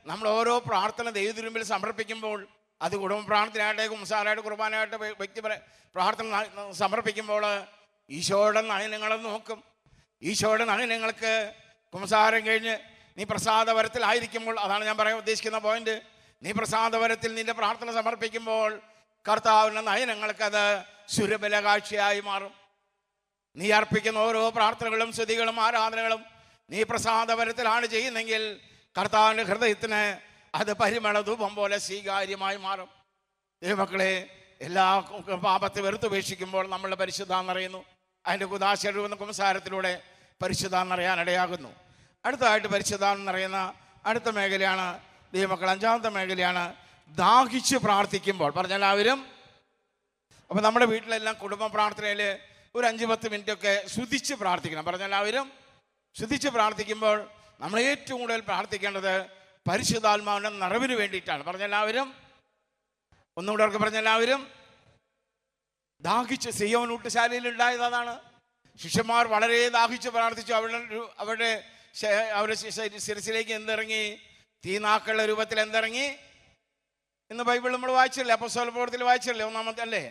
നമ്മൾ ഓരോ പ്രാർത്ഥന ദൈവത്തിനുമ്പിൽ സമർപ്പിക്കുമ്പോൾ, അത് കുടുംബ പ്രാർത്ഥനയായിട്ട് കുമ്പസാരമായിട്ട് കുർബാനയായിട്ട് വ്യക്തി പ്രാർത്ഥന സമർപ്പിക്കുമ്പോൾ ഈശോയുടെ നയനങ്ങളെ നോക്കും. ഈശോയുടെ നയനങ്ങൾക്ക് കുമ്പസാരം കഴിഞ്ഞ് നീ പ്രസാദപരത്തിലായിരിക്കുമ്പോൾ, അതാണ് ഞാൻ പറയാൻ ഉദ്ദേശിക്കുന്ന പോയിന്റ്. നീ പ്രസാദപരത്തിൽ നിന്റെ പ്രാർത്ഥന സമർപ്പിക്കുമ്പോൾ കർത്താവിൻ്റെ നയനങ്ങൾക്കത് സുരബലകാഴ്ചയായി മാറും. നീ അർപ്പിക്കുന്ന ഓരോ പ്രാർത്ഥനകളും സ്തുതികളും ആരാധനകളും നീ പ്രസാദപരത്തിലാണ് ചെയ്യുന്നെങ്കിൽ കർത്താവിൻ്റെ ഹൃദയത്തിന് അത് പരിമള ധൂപം പോലെ സ്വീകാര്യമായി മാറും. ദൈവമക്കളെ, എല്ലാ പാപത്തെ വെറുത്തുപേക്ഷിക്കുമ്പോൾ നമ്മളുടെ പരിശുദ്ധാന്ന് അറിയുന്നു. അതിൻ്റെ കുദാശയുടെ കുംസാരത്തിലൂടെ പരിശുദ്ധാന്ന് അറിയാൻ ഇടയാകുന്നു. അടുത്തതായിട്ട് പരിശുദ്ധാന്ന് അറിയുന്ന അടുത്ത മേഖലയാണ് ദൈവമക്കൾ, അഞ്ചാമത്തെ മേഖലയാണ് ദാഹിച്ച് പ്രാർത്ഥിക്കുമ്പോൾ. പറഞ്ഞെല്ലാവരും. അപ്പോൾ നമ്മുടെ വീട്ടിലെല്ലാം കുടുംബ പ്രാർത്ഥനയിൽ ഒരു 5-10 മിനിറ്റൊക്കെ ശ്രുതിച്ച് പ്രാർത്ഥിക്കണം. പറഞ്ഞെല്ലാവരും. ശ്രുതിച്ച് പ്രാർത്ഥിക്കുമ്പോൾ നമ്മൾ ഏറ്റവും കൂടുതൽ പ്രാർത്ഥിക്കേണ്ടത് പരിശുദ്ധാത്മാവിൻ്റെ നിറവിന് വേണ്ടിയിട്ടാണ്. പറഞ്ഞെല്ലാവരും. ഒന്നുകൂടെ അവർക്ക് പറഞ്ഞെല്ലാവരും. ദാഹിച്ച് സിയോൻ ഊട്ടുശാലയിൽ ഉണ്ടായത് അതാണ്. ശിഷ്യന്മാർ വളരെ ദാഹിച്ച് പ്രാർത്ഥിച്ചു. അവരുടെ ശിരസിലേക്ക് എന്തിറങ്ങി? തീനാക്കളുടെ രൂപത്തിൽ എന്തിറങ്ങി? ഇന്ന് ബൈബിൾ നമ്മൾ വായിച്ചില്ലേ? അപ്പോസ്തല പ്രവൃത്തിയിൽ വായിച്ചില്ലേ? ഒന്നാമത്തെ അല്ലേ?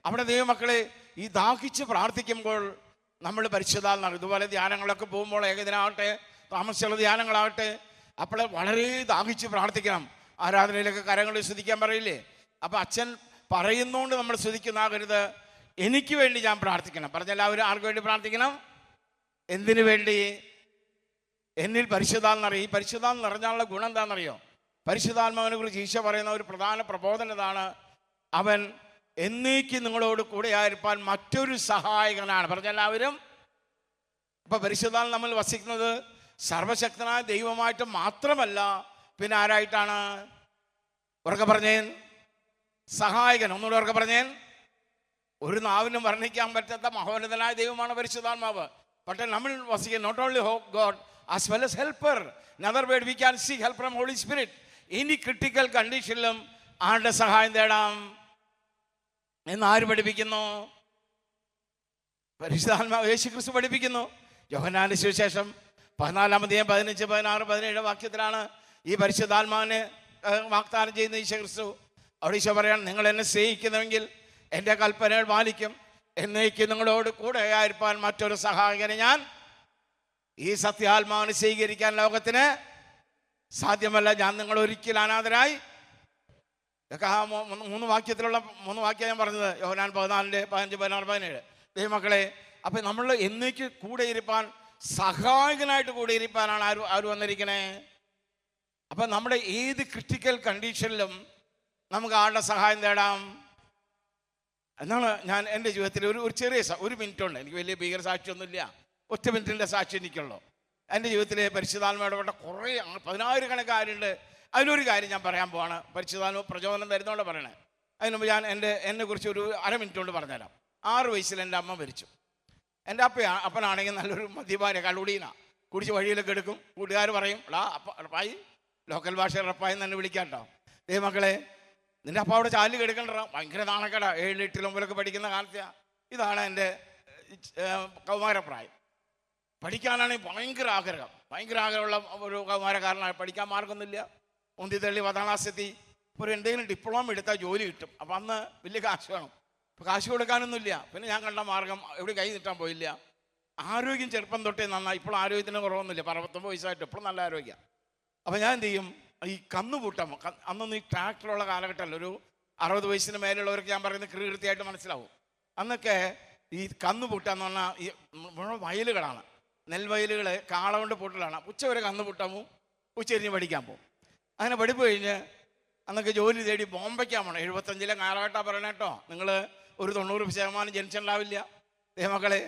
അവിടെ ദൈവമക്കളെ ഈ ദാഹിച്ച് പ്രാർത്ഥിക്കുമ്പോൾ നമ്മൾ പരിശുദ്ധാത്മാവ്, ഇതുപോലെ ധ്യാനങ്ങളൊക്കെ പോകുമ്പോൾ, ഏകദിനാവട്ടെ താമസിച്ചുള്ള ധ്യാനങ്ങളാവട്ടെ, അപ്പോൾ വളരെ ദാഹിച്ച് പ്രാർത്ഥിക്കണം. ആരാധനയിലൊക്കെ കരങ്ങൾ സ്തുതിക്കാൻ പറയില്ലേ? അപ്പം അച്ഛൻ പറയുന്നതുകൊണ്ട് നമ്മൾ സ്തുതിക്കുന്നാകരുത്. എനിക്ക് വേണ്ടി ഞാൻ പ്രാർത്ഥിക്കണം. പറഞ്ഞെല്ലാവരും. ആർക്ക് വേണ്ടി പ്രാർത്ഥിക്കണം? എന്തിനു വേണ്ടി? എന്നിൽ പരിശുദ്ധാത്മാവ്. ഈ പരിശുദ്ധാത്മ നിറഞ്ഞാലുള്ള ഗുണം എന്താണെന്നറിയോ? പരിശുദ്ധാത്മാവിനെ കുറിച്ച് ഈശോ പറയുന്ന ഒരു പ്രധാന പ്രബോധനം ഇതാണ്: അവൻ എന്നേക്ക് നിങ്ങളോട് കൂടെ ആയിരിക്കാൻ മറ്റൊരു സഹായകനാണ്. പറഞ്ഞെല്ലാവരും. അപ്പൊ പരിശുദ്ധാത്മ നമ്മൾ വസിക്കുന്നത് സർവശക്തനായ ദൈവമായിട്ട് മാത്രമല്ല, പിന്നെ ആരായിട്ടാണ്? ഉറക്കെ പറഞ്ഞേൻ. സഹായകൻ. ഒന്നുകൂടെ ഉറക്കെ പറഞ്ഞേൻ. ഒരു നാവിനും വർണ്ണിക്കാൻ പറ്റാത്ത മഹോന്നതനായ ദൈവമാണ് പരിശുദ്ധാത്മാവ്. പക്ഷേ നമ്മൾ വസിക്കുക not only God as well as helper. In other word, we can seek help from Holy Spirit. ഇനി ക്രിട്ടിക്കൽ കണ്ടീഷനിലും ആരുടെ സഹായം തേടാം എന്ന് ആര് പഠിപ്പിക്കുന്നു? പരിശുദ്ധാത്മാവ് യേശു ക്രിസ്തു പഠിപ്പിക്കുന്നു. യോഹന്നാന്റെ സുവിശേഷം 14-ാം അധ്യായം 15, 16, 17 വാക്യത്തിലാണ് ഈ പരിശുദ്ധാത്മാവിനെ വാഗ്ദാനം ചെയ്യുന്ന യേശു ക്രിസ്തു. അവിടെ ഈശോ പറയാണ്, നിങ്ങൾ എന്നെ സ്നേഹിക്കുന്നുവെങ്കിൽ എൻ്റെ കൽപ്പനകൾ പാലിക്കും. എന്നേക്ക് നിങ്ങളോട് കൂടെ ആയിരിക്കാൻ മറ്റൊരു സഹായകനെ ഞാൻ. ഈ സത്യാത്മാവിനെ സ്വീകരിക്കാൻ ലോകത്തിന് സാധ്യമല്ല. ഞാൻ നിങ്ങൾ ഒരിക്കലും അനാഥരായി. ഇതൊക്കെ ആ 3 വാക്യത്തിലുള്ള 3 വാക്യം ഞാൻ പറഞ്ഞത്. യോഹന്നാൻ 14, 15, 16, 17. ദൈവമക്കളെ, അപ്പം നമ്മൾ എന്നേക്ക് കൂടെ ഇരിപ്പാൻ, സഹായകനായിട്ട് കൂടെ ഇരിപ്പാനാണ് ആര് വന്നിരിക്കണേ? അപ്പം നമ്മുടെ ഏത് ക്രിട്ടിക്കൽ കണ്ടീഷനിലും നമുക്ക് ആളുടെ സഹായം തേടാം എന്നാണ്. ഞാൻ എൻ്റെ ജീവിതത്തിൽ ഒരു ചെറിയ 1 മിനിറ്റ് ഉണ്ട്. എനിക്ക് വലിയ ഭീകര സാക്ഷിയൊന്നുമില്ല. 1 മിനിറ്റിൻ്റെ സാക്ഷി എനിക്കുള്ളൂ. എൻ്റെ ജീവിതത്തിലെ പരിശുദ്ധാത്മാവ് ഇടപെട്ട കുറേ 10,000 കണക്കാരുണ്ട്. അതിലൊരു കാര്യം ഞാൻ പറയാൻ പോവാണ്. പരിശുദ്ധാത്മ പ്രചോദനം തരുന്നതുകൊണ്ട് പറയണേ. അതിന് മുമ്പ് ഞാൻ എന്നെക്കുറിച്ച് ഒരു 1/2 മിനിറ്റ് കൊണ്ട് പറഞ്ഞുതരാം. 6 വയസ്സിൽ എൻ്റെ അമ്മ മരിച്ചു. എൻ്റെ അപ്പനാണെങ്കിൽ നല്ലൊരു മദ്യപാന കള്ളുടീന കുടിച്ച് വഴിയിലൊക്കെ എടുക്കും. കൂട്ടുകാർ പറയും, എടാ റപ്പായി, ലോക്കൽ ഭാഷയിൽ റപ്പായി തന്നെ വിളിക്കാം കേട്ടോ. ദൈവമക്കളെ, നിൻ്റെ അപ്പ അവിടെ ചാലി കിടക്കണ്ട. ഭയങ്കര നാണക്കട. 7, 8 മുമ്പിലൊക്കെ പഠിക്കുന്ന കാലത്ത് ഇതാണ് എൻ്റെ കൗമാരപ്രായം. പഠിക്കാനാണെങ്കിൽ ഭയങ്കര ആഗ്രഹമുള്ള ഒരു കൗമാരക്കാരനാണ്. പഠിക്കാൻ മാർഗമൊന്നുമില്ല. ഉന്തി തള്ളി 10ാം ക്ലാസ്സെത്തി. ഒരു എന്തെങ്കിലും ഡിപ്ലോമ എടുത്താൽ ജോലി കിട്ടും. അപ്പം അന്ന് വലിയ കാശ് വേണം. അപ്പോൾ കാശ് കൊടുക്കാനൊന്നുമില്ല. പിന്നെ ഞാൻ കണ്ട മാർഗം എവിടെ കൈ നീട്ടാൻ പോയില്ല. ആരോഗ്യം ചെറുപ്പം തൊട്ടേ നന്നായി. ഇപ്പോൾ ആരോഗ്യത്തിന് കുറവൊന്നുമില്ല. 69 വയസ്സായിട്ട് എപ്പോഴും നല്ല ആരോഗ്യം. അപ്പോൾ ഞാൻ എന്ത് ചെയ്യും? ഈ കന്നുകൂട്ടം, അന്നൊന്നും ഈ ട്രാക്ടറുള്ള കാലഘട്ടമല്ല. ഒരു 60 വയസ്സിന് മേലുള്ളവർക്ക് ഞാൻ പറയുന്നത് കൃത്യമായിട്ട് മനസ്സിലാവും. അന്നൊക്കെ ഈ കന്നുപൂട്ടാന്ന് പറഞ്ഞാൽ ഈ വയലുകളാണ്, നെൽവയലുകൾ കാള കൊണ്ട് പൂട്ടലാണ്. ഉച്ചവരെ കന്നുപൂട്ടാമോ, ഉച്ചരിഞ്ഞ് പഠിക്കാൻ പോകും. അങ്ങനെ പഠിപ്പ് കഴിഞ്ഞ് അന്നൊക്കെ ജോലി തേടി ബോംബെക്കാൻ പോകണം. 75-ലെ കാലഘട്ടമാണ് പറയണേ കേട്ടോ. നിങ്ങൾ ഒരു 90% ജനിച്ചിട്ടുണ്ടാവില്ല ദൈവമക്കളെ.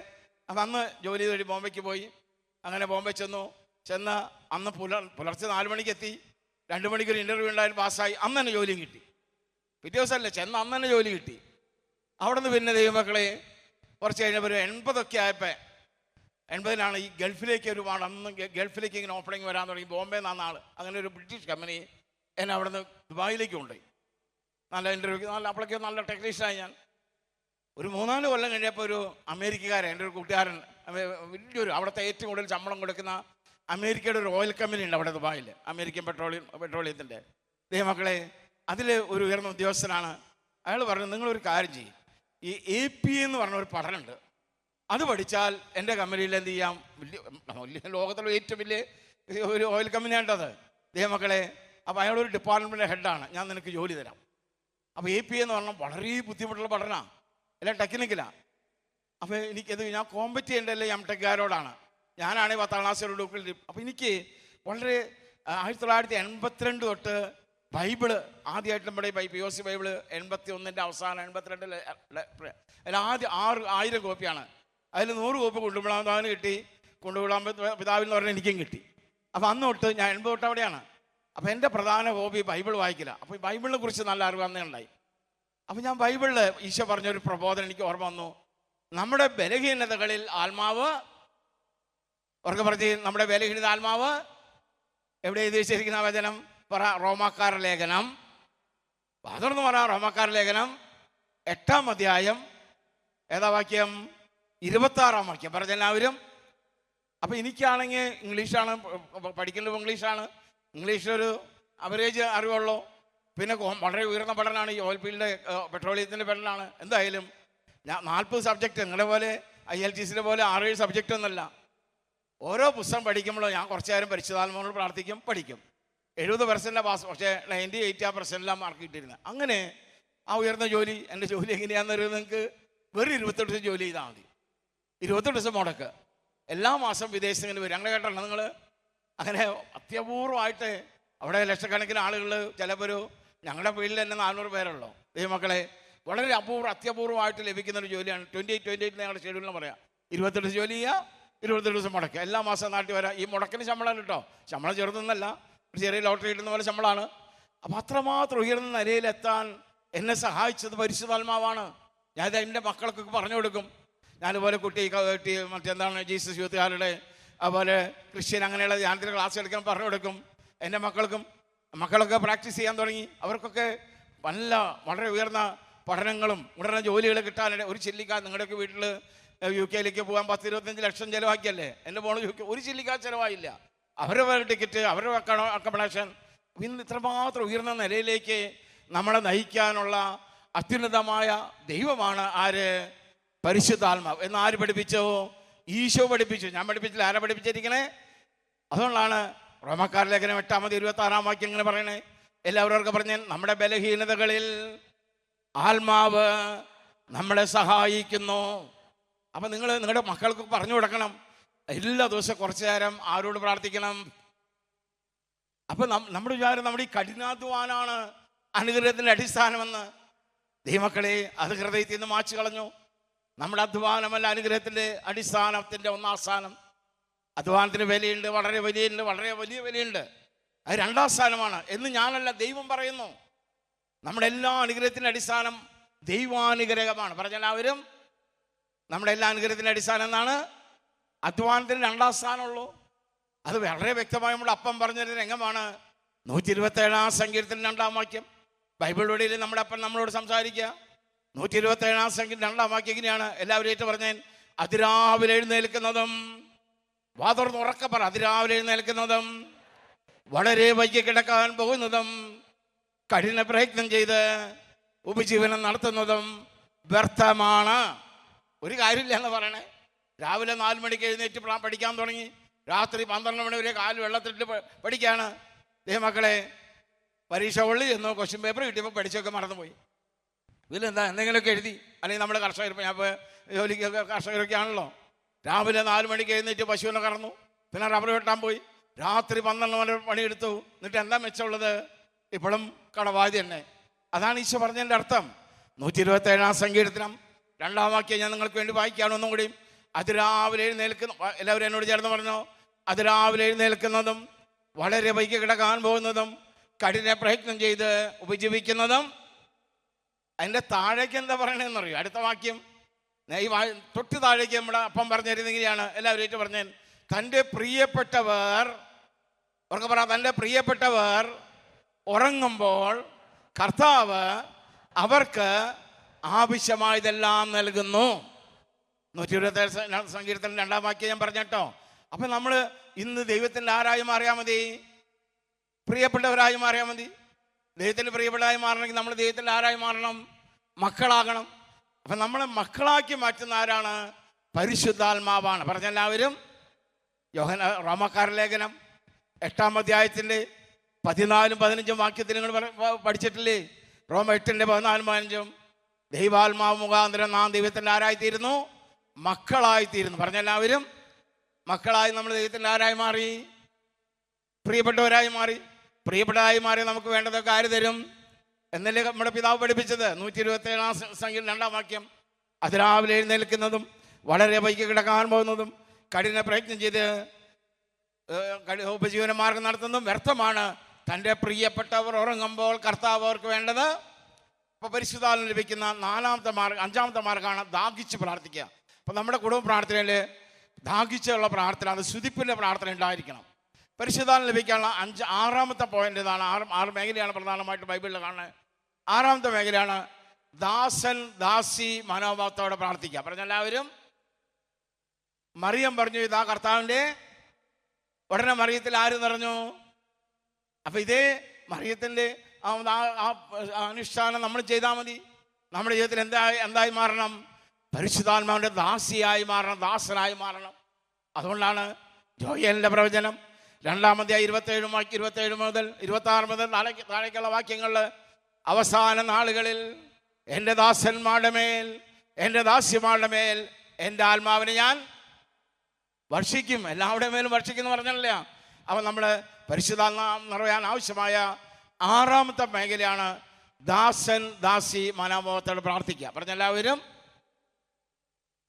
അപ്പം അന്ന് ജോലി തേടി ബോംബെക്ക് പോയി. അങ്ങനെ ബോംബെ ചെന്ന് അന്ന് പുലർച്ചെ 4 മണിക്ക് എത്തി. 2 മണിക്കൊരു ഇൻ്റർവ്യൂ ഉണ്ടായാലും പാസ്സായി. അന്ന് തന്നെ ജോലിയും കിട്ടി. പിറ്റേ ദിവസമല്ലേ അന്ന് തന്നെ ജോലി കിട്ടി. അവിടെ നിന്ന് പിന്നെ ദൈവമക്കളെ കുറച്ച് കഴിഞ്ഞപ്പോൾ 80 ആയപ്പോൾ 80-ലാണ് ഈ ഗൾഫിലേക്ക് ഒരുപാട് അന്ന് ഗൾഫിലേക്ക് ഇങ്ങനെ ഓപ്പണിങ് വരാൻ തുടങ്ങി. ബോംബെ നിന്നാണ് ആൾ. അങ്ങനെ ഒരു ബ്രിട്ടീഷ് കമ്പനി എന്നെ അവിടെ നിന്ന് ദുബായിലേക്ക് കൊണ്ടുപോയി. നല്ല ഇൻ്റർവ്യൂ, അപ്പോഴേക്കും നല്ല ടെക്നീഷ്യനായി ഞാൻ. ഒരു 3-4 കൊല്ലം കഴിഞ്ഞപ്പോൾ ഒരു അമേരിക്കക്കാരൻ, എൻ്റെ ഒരു കൂട്ടുകാരൻ, വലിയൊരു അവിടുത്തെ ഏറ്റവും കൂടുതൽ ശമ്പളം കൊടുക്കുന്ന അമേരിക്കയുടെ ഒരു ഓയിൽ കമ്പനി ഉണ്ട് അവിടെ ദുബായിൽ, അമേരിക്കൻ പെട്രോളിയത്തിൻ്റെ. ദൈവമക്കളെ, അതിൽ ഒരു ഉയർന്ന ഉദ്യോഗസ്ഥനാണ്. അയാൾ പറഞ്ഞു, നിങ്ങളൊരു കാര്യം ചെയ്യും, ഈ AP എന്ന് പറഞ്ഞ ഒരു പഠനമുണ്ട്, അത് പഠിച്ചാൽ എൻ്റെ കമ്പനിയിൽ എന്ത് ചെയ്യാം. വലിയ ലോകത്തിലെ ഏറ്റവും വലിയ ഒരു ഓയിൽ കമ്പനിയാണ്ടത് ദൈവമക്കളെ. അപ്പോൾ അയാളൊരു ഡിപ്പാർട്ട്മെൻറ്റിൻ്റെ ഹെഡാണ്. ഞാൻ നിനക്ക് ജോലി തരാം. അപ്പോൾ AP എന്ന് പറഞ്ഞാൽ വളരെ ബുദ്ധിമുട്ടുള്ള പഠനമാണ്, എല്ലാം ടെക്നിക്കലാണ്. അപ്പോൾ എനിക്കത് ഞാൻ കോമ്പറ്റ് ചെയ്യേണ്ടല്ലേ MTech-കാരോടാണ്. ഞാനാണെങ്കിൽ 10ാം ക്ലാസ്സിലൂടെ. അപ്പോൾ എനിക്ക് വളരെ 1982 തൊട്ട് ബൈബിള് ആദ്യമായിട്ട് നമ്മുടെ POC ബൈബിള് 81 അവസാനം 82 അതിൽ ആദ്യം 1000 കോപ്പിയാണ്. അതിൽ 100 കോപ്പി കൊണ്ടുവിടാൻ കിട്ടി. കൊണ്ടുവിടാൻ പിതാവെന്ന് പറഞ്ഞാൽ എനിക്കും കിട്ടി. അപ്പോൾ അന്ന് തൊട്ട് ഞാൻ 80 തൊട്ട് അവിടെയാണ്. അപ്പോൾ എൻ്റെ പ്രധാന ഹോബി ബൈബിൾ വായിക്കില്ല. അപ്പോൾ ഈ ബൈബിളിനെ കുറിച്ച് നല്ല അറിവ് അന്നേ ഉണ്ടായി. അപ്പോൾ ഞാൻ ബൈബിളിൽ ഈശോ പറഞ്ഞൊരു പ്രബോധനം എനിക്ക് ഓർമ്മ വന്നു. നമ്മുടെ ബലഹീനതകളിൽ ആത്മാവ്, അവർക്ക് പറഞ്ഞ് നമ്മുടെ ബലഹീനത ആത്മാവ് എവിടെ എഴുതി വെച്ചിരിക്കുന്ന വചനം പറ? റോമാക്കാരുടെ ലേഖനം. അതൊന്ന് പറ. റോമാക്കാരുടെ ലേഖനം 8-ാം അധ്യായം ഏതാ വാക്യം? 26-ാം വാക്യം. പറഞ്ഞെല്ലാവരും. അപ്പോൾ എനിക്കാണെങ്കിൽ ഇംഗ്ലീഷാണ് പഠിക്കുന്നത്, ഇംഗ്ലീഷാണ്. ഇംഗ്ലീഷൊരു അവറേജ് അറിവുള്ളൂ. പിന്നെ വളരെ ഉയർന്ന പഠനമാണ് ഈ ഓയിൽ ഫീൽഡ് പെട്രോളിയത്തിൻ്റെ പഠനമാണ്. എന്തായാലും ഞാൻ 40 സബ്ജക്റ്റ്, നിങ്ങളെ പോലെ ILTCയുടെ പോലെ 6-7 സബ്ജക്റ്റ് ഒന്നുമല്ല. ഓരോ പുസ്തകം പഠിക്കുമ്പോഴും ഞാൻ കുറച്ച് നേരം പരിശുദ്ധാത്മാവിനോട് പ്രാർത്ഥിക്കും, പഠിക്കും. 70% പാസ്, പക്ഷേ 98% മാർക്ക് കിട്ടിയിരുന്നത്. അങ്ങനെ ആ ഉയർന്ന ജോലി, എൻ്റെ ജോലി എങ്ങനെയാണെന്ന് അറിയുന്നത് നിങ്ങൾക്ക് വെറും 28 ദിവസം ജോലി ചെയ്താൽ മതി. 28 ദിവസം മുടക്ക്. എല്ലാ മാസം വിദേശങ്ങളിൽ വരും. അങ്ങനെ കേട്ടല്ലോ നിങ്ങൾ? അങ്ങനെ അത്യപൂർവമായിട്ട് അവിടെ ലക്ഷക്കണക്കിന് ആളുകൾ, ചിലപ്പോൾ ഞങ്ങളുടെ ഫീൽഡിൽ തന്നെ 400 പേരുള്ളൂ. ദൈവമക്കളെ, വളരെ അത്യപൂർവമായിട്ട് ലഭിക്കുന്നൊരു ജോലിയാണ് 28 ഞങ്ങളുടെ ഷെഡ്യൂളിന് പറയാം. 28 ജോലി ചെയ്യുക, 28 ദിവസം മുടക്കുക. എല്ലാ മാസം നാട്ടിൽ വരാം. ഈ മുടക്കിന് ശമ്പളം കേട്ടോ, ശമ്പളം ചെറുതൊന്നല്ല, ഒരു ചെറിയ ലോട്ടറി കിട്ടുന്ന പോലെ ശമ്പളമാണ്. അപ്പം അത്രമാത്രം ഉയർന്ന നിലയിലെത്താൻ എന്നെ സഹായിച്ചത് പരിശുദ്ധാത്മാവാണ്. ഞാനിത് എൻ്റെ മക്കൾക്കൊക്കെ പറഞ്ഞു കൊടുക്കും. ഞാനിതുപോലെ കുട്ടി മറ്റെന്താണ് ജീസസ് യൂത്തുകാരുടെ, അതുപോലെ ക്രിസ്ത്യൻ, അങ്ങനെയുള്ള ധ്യാനത്തിന് ക്ലാസ് എടുക്കാൻ പറഞ്ഞു കൊടുക്കും. എൻ്റെ മക്കളൊക്കെ പ്രാക്ടീസ് ചെയ്യാൻ തുടങ്ങി. അവർക്കൊക്കെ വളരെ ഉയർന്ന പഠനങ്ങളും ഉടനെ ജോലികൾ കിട്ടാനിടെ. ഒരു ചില്ലിക്കാശ്, നിങ്ങളുടെയൊക്കെ വീട്ടിൽ UK പോകാൻ 10-25 ലക്ഷം ചിലവാക്കിയല്ലേ? എൻ്റെ മോള് UK ഒരു ചില്ലിക്കാശ് ചിലവായില്ല. അവരുടെ ടിക്കറ്റ്, അവരുടെ അക്കോമഡേഷൻ. ഇന്ന് ഇത്രമാത്രം ഉയർന്ന നിലയിലേക്ക് നമ്മളെ നയിക്കാനുള്ള അത്യുന്നതമായ ദൈവമാണ് ആര്? പരിശുദ്ധാത്മാവ്. എന്ന് ആര് പഠിപ്പിച്ചോ? ഈശോ പഠിപ്പിച്ചു. ഞാൻ പഠിപ്പിച്ചില്ല. ആരാ പഠിപ്പിച്ചിരിക്കണേ? അതുകൊണ്ടാണ് റോമാക്കാരുടെ ലേഖനം 8-ാം അധ്യായം 26-ാം വാക്യം ഇങ്ങനെ പറയണേ. എല്ലാവരും പറഞ്ഞ നമ്മുടെ ബലഹീനതകളിൽ ആത്മാവ് നമ്മളെ സഹായിക്കുന്നു. അപ്പം നിങ്ങൾ നിങ്ങളുടെ മക്കൾക്ക് പറഞ്ഞു കൊടുക്കണം, എല്ലാ ദിവസവും കുറച്ചു നേരം ആരോട് പ്രാർത്ഥിക്കണം. അപ്പം നമ്മുടെ വിചാരം നമ്മുടെ ഈ കഠിനാധ്വാനാണ് അനുഗ്രഹത്തിൻ്റെ അടിസ്ഥാനമെന്ന്. ദൈവമക്കളെ, അത് ഹൃദയത്തിൽ നിന്ന് മാച്ചു കളഞ്ഞു. നമ്മുടെ അധ്വാനമല്ല അനുഗ്രഹത്തിൻ്റെ അടിസ്ഥാനത്തിൻ്റെ 1-ാം സ്ഥാനം. അധ്വാനത്തിന് വിലയുണ്ട്, വളരെ വലിയ വിലയുണ്ട്. അത് 2-ാം സ്ഥാനമാണ് എന്ന് ഞാനല്ല, ദൈവം പറയുന്നു. നമ്മുടെ എല്ലാ അനുഗ്രഹത്തിൻ്റെ അടിസ്ഥാനം ദൈവാനുഗ്രഹമാണ്. പറഞ്ഞെല്ലാവരും, നമ്മുടെ എല്ലാ അനുഗ്രഹത്തിൻ്റെ അടിസ്ഥാനം എന്താണ്? അധ്വാനത്തിന് 2-ാം സ്ഥാനമുള്ളൂ. അത് വളരെ വ്യക്തമായി നമ്മുടെ അപ്പം പറഞ്ഞൊരു രംഗമാണ്. 127-ാം സങ്കീർത്തനം 2-ാം വാക്യം. ബൈബിളിലൂടെ നമ്മുടെ അപ്പൻ നമ്മളോട് സംസാരിക്കുക. 127-ാം സങ്കീർത്തനം 2-ാം വാക്യം എങ്ങനെയാണ്? എല്ലാവരും ഏറ്റു പറഞ്ഞേ. അതിരാവിലെ എഴുന്നേൽക്കുന്നതും, വാതുറന്ന് ഉറക്കെ പറ, അതിരാവിലെ എഴുന്നേൽക്കുന്നതും, വളരെ വൈകി കിടക്കാൻ പോകുന്നതും, കഠിന പ്രയത്നം ചെയ്ത് ഉപജീവനം നടത്തുന്നതും വ്യർത്ഥമാണ്. ഒരു കാര്യമില്ല എന്ന് പറയണേ. രാവിലെ 4 മണിക്ക് എഴുന്നേറ്റ് പഠിക്കാൻ തുടങ്ങി, രാത്രി 12 മണി വരെ കാല് വെള്ളത്തിട്ട് പഠിക്കുകയാണ്. ദൈവമക്കളെ, പരീക്ഷ ഉള്ളി എന്നോ ക്വസ്റ്റ്യൻ പേപ്പർ കിട്ടിയപ്പോൾ പഠിച്ചൊക്കെ മറന്നുപോയി. ഇതിലെന്താ, എന്തെങ്കിലുമൊക്കെ എഴുതി. അല്ലെങ്കിൽ നമ്മുടെ കർഷകർ, ഞാൻ ഇപ്പോൾ ജോലിക്കൊക്കെ കർഷകരൊക്കെ ആണല്ലോ. രാവിലെ 4 മണിക്ക് എഴുന്നേറ്റ് പശുവിനെ കറന്നു, പിന്നെ റബ്ബർ വെട്ടാൻ പോയി, രാത്രി 12 പണിയെടുത്തു. എന്നിട്ട് എന്താ മെച്ചമുള്ളത്? ഇപ്പോഴും കടബാധ്യത തന്നെ. അതാണ് ഈശോ പറഞ്ഞതിൻ്റെ അർത്ഥം. 127-ാം സങ്കീർത്തനം 2-ാം വാക്യം ഞാൻ നിങ്ങൾക്ക് വേണ്ടി വായിക്കുകയാണ് ഒന്നും കൂടി. അതിരാവിലെ എഴുന്നേൽക്കുന്ന, എല്ലാവരും എന്നോട് ചേർന്ന് പറഞ്ഞോ. അതിരാവിലെ എഴുന്നേൽക്കുന്നതും, വളരെ വൈകി കിടക്കാൻ പോകുന്നതും, കഠിന പ്രയത്നം ചെയ്ത് ഉപജീവിക്കുന്നതും. അതിൻ്റെ താഴേക്ക് എന്താ പറയണതെന്നറിയോ? അടുത്ത വാക്യം ഈ തൊട്ട് താഴേക്ക് നമ്മുടെ അപ്പം പറഞ്ഞിരുന്നെങ്കിലാണ്. എല്ലാവരും ഏറ്റു പറഞ്ഞേ. തൻ്റെ പ്രിയപ്പെട്ടവർ, അവർക്ക് പറയാം, തൻ്റെ പ്രിയപ്പെട്ടവർ ഉറങ്ങുമ്പോൾ കർത്താവ് അവർക്ക് ആവശ്യമായതെല്ലാം നൽകുന്നു. 127 സങ്കീർത്തനം 2-ാം വാക്യം ഞാൻ പറഞ്ഞട്ടോ. അപ്പം നമ്മൾ ഇന്ന് ദൈവത്തിൻ്റെ ആരായി മാറിയാൽ മതി? പ്രിയപ്പെട്ടവരായി മാറിയാൽ മതി. ദൈവത്തിൻ്റെ പ്രിയപ്പെട്ടവരായി മാറണമെങ്കിൽ നമ്മൾ ദൈവത്തിൻ്റെ ആരായി മാറണം? മക്കളാകണം. അപ്പം നമ്മളെ മക്കളാക്കി മാറ്റുന്ന ആരാണ്? പരിശുദ്ധാത്മാവാണ്. പറഞ്ഞെല്ലാവരും. റോമാക്കാരുടെ ലേഖനം 8-ാം അധ്യായത്തിൻ്റെ 14-15 വാക്യത്തിൽ നിങ്ങൾ പഠിച്ചിട്ടില്ലേ? റോമ 8-ന്റെ 14-15. ദൈവാത്മാവ് മുഖാന്തരം നാം ദൈവത്തിൻ്റെ ആരായിത്തീരുന്നു? മക്കളായിത്തീരുന്നു. പറഞ്ഞെല്ലാവരും. മക്കളായി നമ്മൾ ദൈവത്തിൻ്റെ ആരായി മാറി? പ്രിയപ്പെട്ടവരായി മാറി. പ്രിയപ്പെട്ടതായിമാരെ നമുക്ക് വേണ്ടതൊക്കെ ആര് തരും എന്നല്ലേ നമ്മുടെ പിതാവ് പഠിപ്പിച്ചത്. 127 സംഖ്യ 2 വാക്യം. അതിരാവിലെ എഴുന്നേൽക്കുന്നതും വളരെ വൈകി കിടക്കാൻ പോകുന്നതും കഠിന പ്രയത്നം ചെയ്ത് ഉപജീവനമാർഗം നടത്തുന്നതും വ്യർത്ഥമാണ്. തൻ്റെ പ്രിയപ്പെട്ടവർ ഉറങ്ങുമ്പോൾ കർത്താവ് അവർക്ക് വേണ്ടത്. അപ്പോൾ പരിശുദ്ധാത്മ ലഭിക്കുന്ന 5ാമത്തെ മാർഗ്ഗമാണ് ദാഹിച്ച് പ്രാർത്ഥിക്കുക. അപ്പോൾ നമ്മുടെ കുടുംബ പ്രാർത്ഥനയിൽ ദാഹിച്ചുള്ള പ്രാർത്ഥന, അത് സ്തുതിപ്പിൻ്റെ പ്രാർത്ഥന ഉണ്ടായിരിക്കണം. പരിശുദ്ധാത്മ ലഭിക്കാനുള്ള 6ാമത്തെ പോയിന്റ് ഇതാണ്. 6 മേഖലയാണ് പ്രധാനമായിട്ട് ബൈബിളിൽ കാണുന്നത്. 6ാമത്തെ മേഖലയാണ് ദാസൻ ദാസി മനോഭാവത്തോടെ പ്രാർത്ഥിക്കുക. പറഞ്ഞെല്ലാവരും. മറിയം പറഞ്ഞു ഇതാ കർത്താവിൻ്റെ. ഉടനെ മറിയത്തിൽ ആര് നിറഞ്ഞു? അപ്പം ഇതേ മറിയത്തിൻ്റെ അനുഷ്ഠാനം നമ്മൾ ചെയ്താൽ മതി. നമ്മുടെ ജീവിതത്തിൽ എന്തായി മാറണം? പരിശുദ്ധാത്മാവിൻ്റെ ദാസിയായി മാറണം, ദാസനായി മാറണം. അതുകൊണ്ടാണ് ജോയലിൻ്റെ പ്രവചനം 2-ാം അധ്യായം 27 മുതൽ 26 മുതൽ താഴേക്കുള്ള വാക്യങ്ങളിൽ അവസാന നാളുകളിൽ എൻ്റെ ദാസന്മാരുടെ മേൽ, എൻ്റെ ദാസ്യമാരുടെ മേൽ എൻ്റെ ആത്മാവിനെ ഞാൻ വർഷിക്കും. എല്ലാവരുടെ മേലും വർഷിക്കുന്നു പറഞ്ഞല്ലേ. അപ്പം നമ്മൾ പരിശുദ്ധാത്മ നിറയാൻ ആവശ്യമായ 6ാമത്തെ മേഖലയാണ് ദാസൻ ദാസി മനോഭാവത്തോടെ പ്രാർത്ഥിക്കുക. പറഞ്ഞെല്ലാവരും.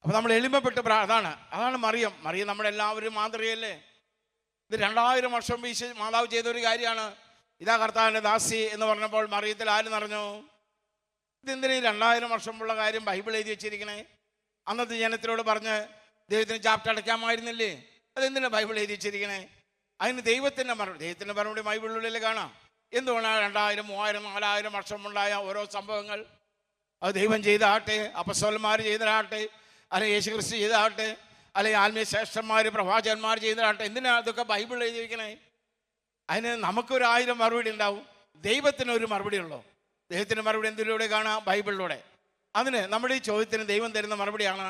അപ്പം നമ്മൾ എളിമപ്പെട്ട് അതാണ് മറിയം. നമ്മളെല്ലാവരും മാതൃകയല്ലേ. ഇത് 2000 വർഷം മാതാവ് ചെയ്തൊരു കാര്യമാണ്. ഇതാ കർത്താവിൻ്റെ ദാസി എന്ന് പറഞ്ഞപ്പോൾ മറിയത്തിൽ ആര് നിറഞ്ഞു? ഇതെന്തിനാ 2000 വർഷമുള്ള കാര്യം ബൈബിൾ എഴുതി വെച്ചിരിക്കണേ? അന്നത്തെ ജനത്തിനോട് പറഞ്ഞ് ദൈവത്തിന് ചാപ്റ്റർ അടയ്ക്കാമായിരുന്നില്ലേ? അതെന്തിനാ ബൈബിൾ എഴുതി വെച്ചിരിക്കണേ? അതിന് ദൈവത്തിൻ്റെ മറുപടി ബൈബിളിനുള്ളിൽ കാണാം. എന്തുകൊണ്ടാണ് 2000, 3000, 4000 വർഷമുണ്ടായ ഓരോ സംഭവങ്ങൾ? അത് ദൈവം ചെയ്താട്ടെ, അപ്പസ്തലന്മാർ ചെയ്തതാട്ടെ, അല്ലെങ്കിൽ യേശു ക്രിസ്തു ചെയ്താട്ടെ, അല്ലെങ്കിൽ ആത്മീയ ശ്രേഷ്ഠന്മാർ പ്രവാചകന്മാർ ചെയ്തതാട്ടെ, എന്തിനാ അതൊക്കെ ബൈബിൾ എഴുതി വയ്ക്കണേ? അതിന് നമുക്കൊരു 1000 മറുപടി ഉണ്ടാവും, ദൈവത്തിനൊരു മറുപടി ഉള്ളൂ. ദൈവത്തിൻ്റെ മറുപടി എന്തിലൂടെ കാണാം? ബൈബിളിലൂടെ. അതിന് നമ്മുടെ ഈ ചോദ്യത്തിന് ദൈവം തരുന്ന മറുപടിയാണ്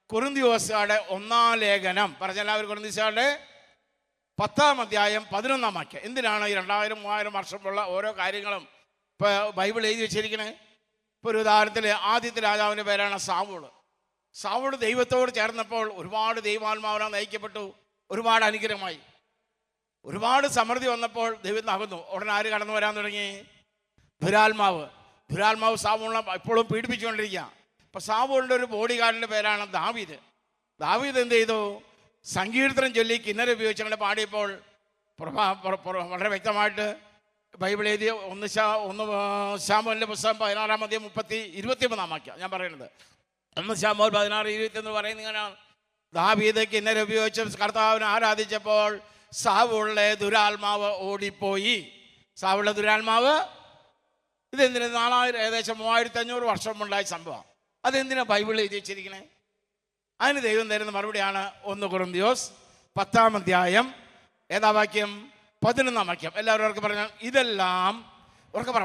കൊരിന്ത്യോസുകാരുടെ 1-ാം ലേഖനം. പറഞ്ഞെല്ലാവരും കൊരിന്ത്യോസുകാരുടെ 10-ാം അധ്യായം 11-ാം വാക്യം. എന്തിനാണ് ഈ 2000, 3000 വർഷമുള്ള ഓരോ കാര്യങ്ങളും ഇപ്പോൾ ബൈബിൾ എഴുതി വെച്ചിരിക്കണേ? ഇപ്പോൾ ഒരു ഉദാഹരണത്തിൽ ആദ്യത്തെ രാജാവിൻ്റെ പേരാണ് സാവൂൾ ദൈവത്തോട് ചേർന്നപ്പോൾ ഒരുപാട് ദൈവാത്മാവിനെ നയിക്കപ്പെട്ടു, ഒരുപാട് അനുഗ്രഹമായി. ഒരുപാട് സമൃദ്ധി വന്നപ്പോൾ ദൈവം അകന്നു. ഉടനെ ആര് കടന്നു വരാൻ തുടങ്ങി? ദുരാത്മാവ് സാവൂളിനെ എപ്പോഴും പീഡിപ്പിച്ചുകൊണ്ടിരിക്കുക. അപ്പോൾ സാവൂളിൻ്റെ ഒരു ബോഡി ഗാർഡിൻ്റെ പേരാണ് ദാവീദ്. എന്ത് ചെയ്തു? സങ്കീർത്തനം ചൊല്ലി കിന്നര ഉപയോഗിച്ച് അങ്ങനെ പാടിയപ്പോൾ വളരെ വ്യക്തമായിട്ട് ബൈബിൾ എഴുതിയ 1 ശമൂവേലിൻ്റെ പുസ്തകം 16-ാം അധ്യായം 21 വാക്യം ഞാൻ പറയുന്നത്. 1 ശമൂവേൽ 16:21 പറയുന്നത് ഇങ്ങനെയാണ്: ദാവീദ് കിന്നര ഉപയോഗിച്ച് കർത്താവിനെ ആരാധിച്ചപ്പോൾ സാവൂളിലെ ദുരാത്മാവ് ഓടിപ്പോയി. സാവൂളിലെ ദുരാത്മാവ് ഇതെന്തിനാ? ഏകദേശം 3500 വർഷം ഉണ്ടായ സംഭവം. അതെന്തിനാ ബൈബിളിൽ എഴുതി വെച്ചിരിക്കണേ? അതിന് ദൈവം തരുന്ന മറുപടിയാണ് 1 കൊരിന്ത്യോസ് 10-ാം അധ്യായം ഏതാ വാക്യം? 11-ാം വാക്യം. എല്ലാവരും അവർക്ക് പറഞ്ഞാൽ ഇതെല്ലാം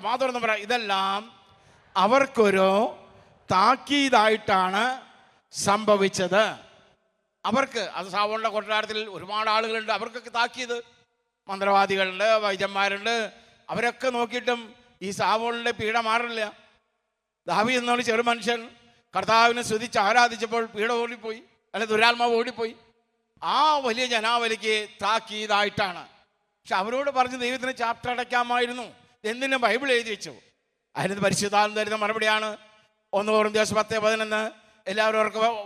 മാതൃന്ന് പറയാം, ഇതെല്ലാം അവർക്കൊരു താക്കീതായിട്ടാണ് സംഭവിച്ചത്. അവർക്ക്, അത് സാവൂളിന്റെ കൊട്ടാരത്തിൽ ഒരുപാട് ആളുകളുണ്ട്, അവർക്കൊക്കെ താക്കീത്. മന്ത്രവാദികളുണ്ട്, വൈദ്യന്മാരുണ്ട്. അവരൊക്കെ നോക്കിയിട്ടും ഈ സാവൂളിന്റെ പീഡ മാറില്ല. ദാവീദ് എന്നൊരു ചെറു മനുഷ്യൻ കർത്താവിനെ സ്തുതിച്ച് ആരാധിച്ചപ്പോൾ പീഡ ഓടിപ്പോയി, അല്ലെ ദുരാത്മാവ് ഓടിപ്പോയി. ആ വലിയ ജനാവലിക്ക് താക്കീതായിട്ടാണ്. പക്ഷെ അവരോട് പറഞ്ഞ് ദൈവത്തിന് ചാപ്റ്റർ അടയ്ക്കാമായിരുന്നു. എന്തിനും ബൈബിൾ എഴുതി വെച്ചു. അതിന് പരിശുദ്ധാത്മ തരുന്ന മറുപടിയാണ് 1 കൊരിന്ത്യോസ് 10:11. എല്ലാവരും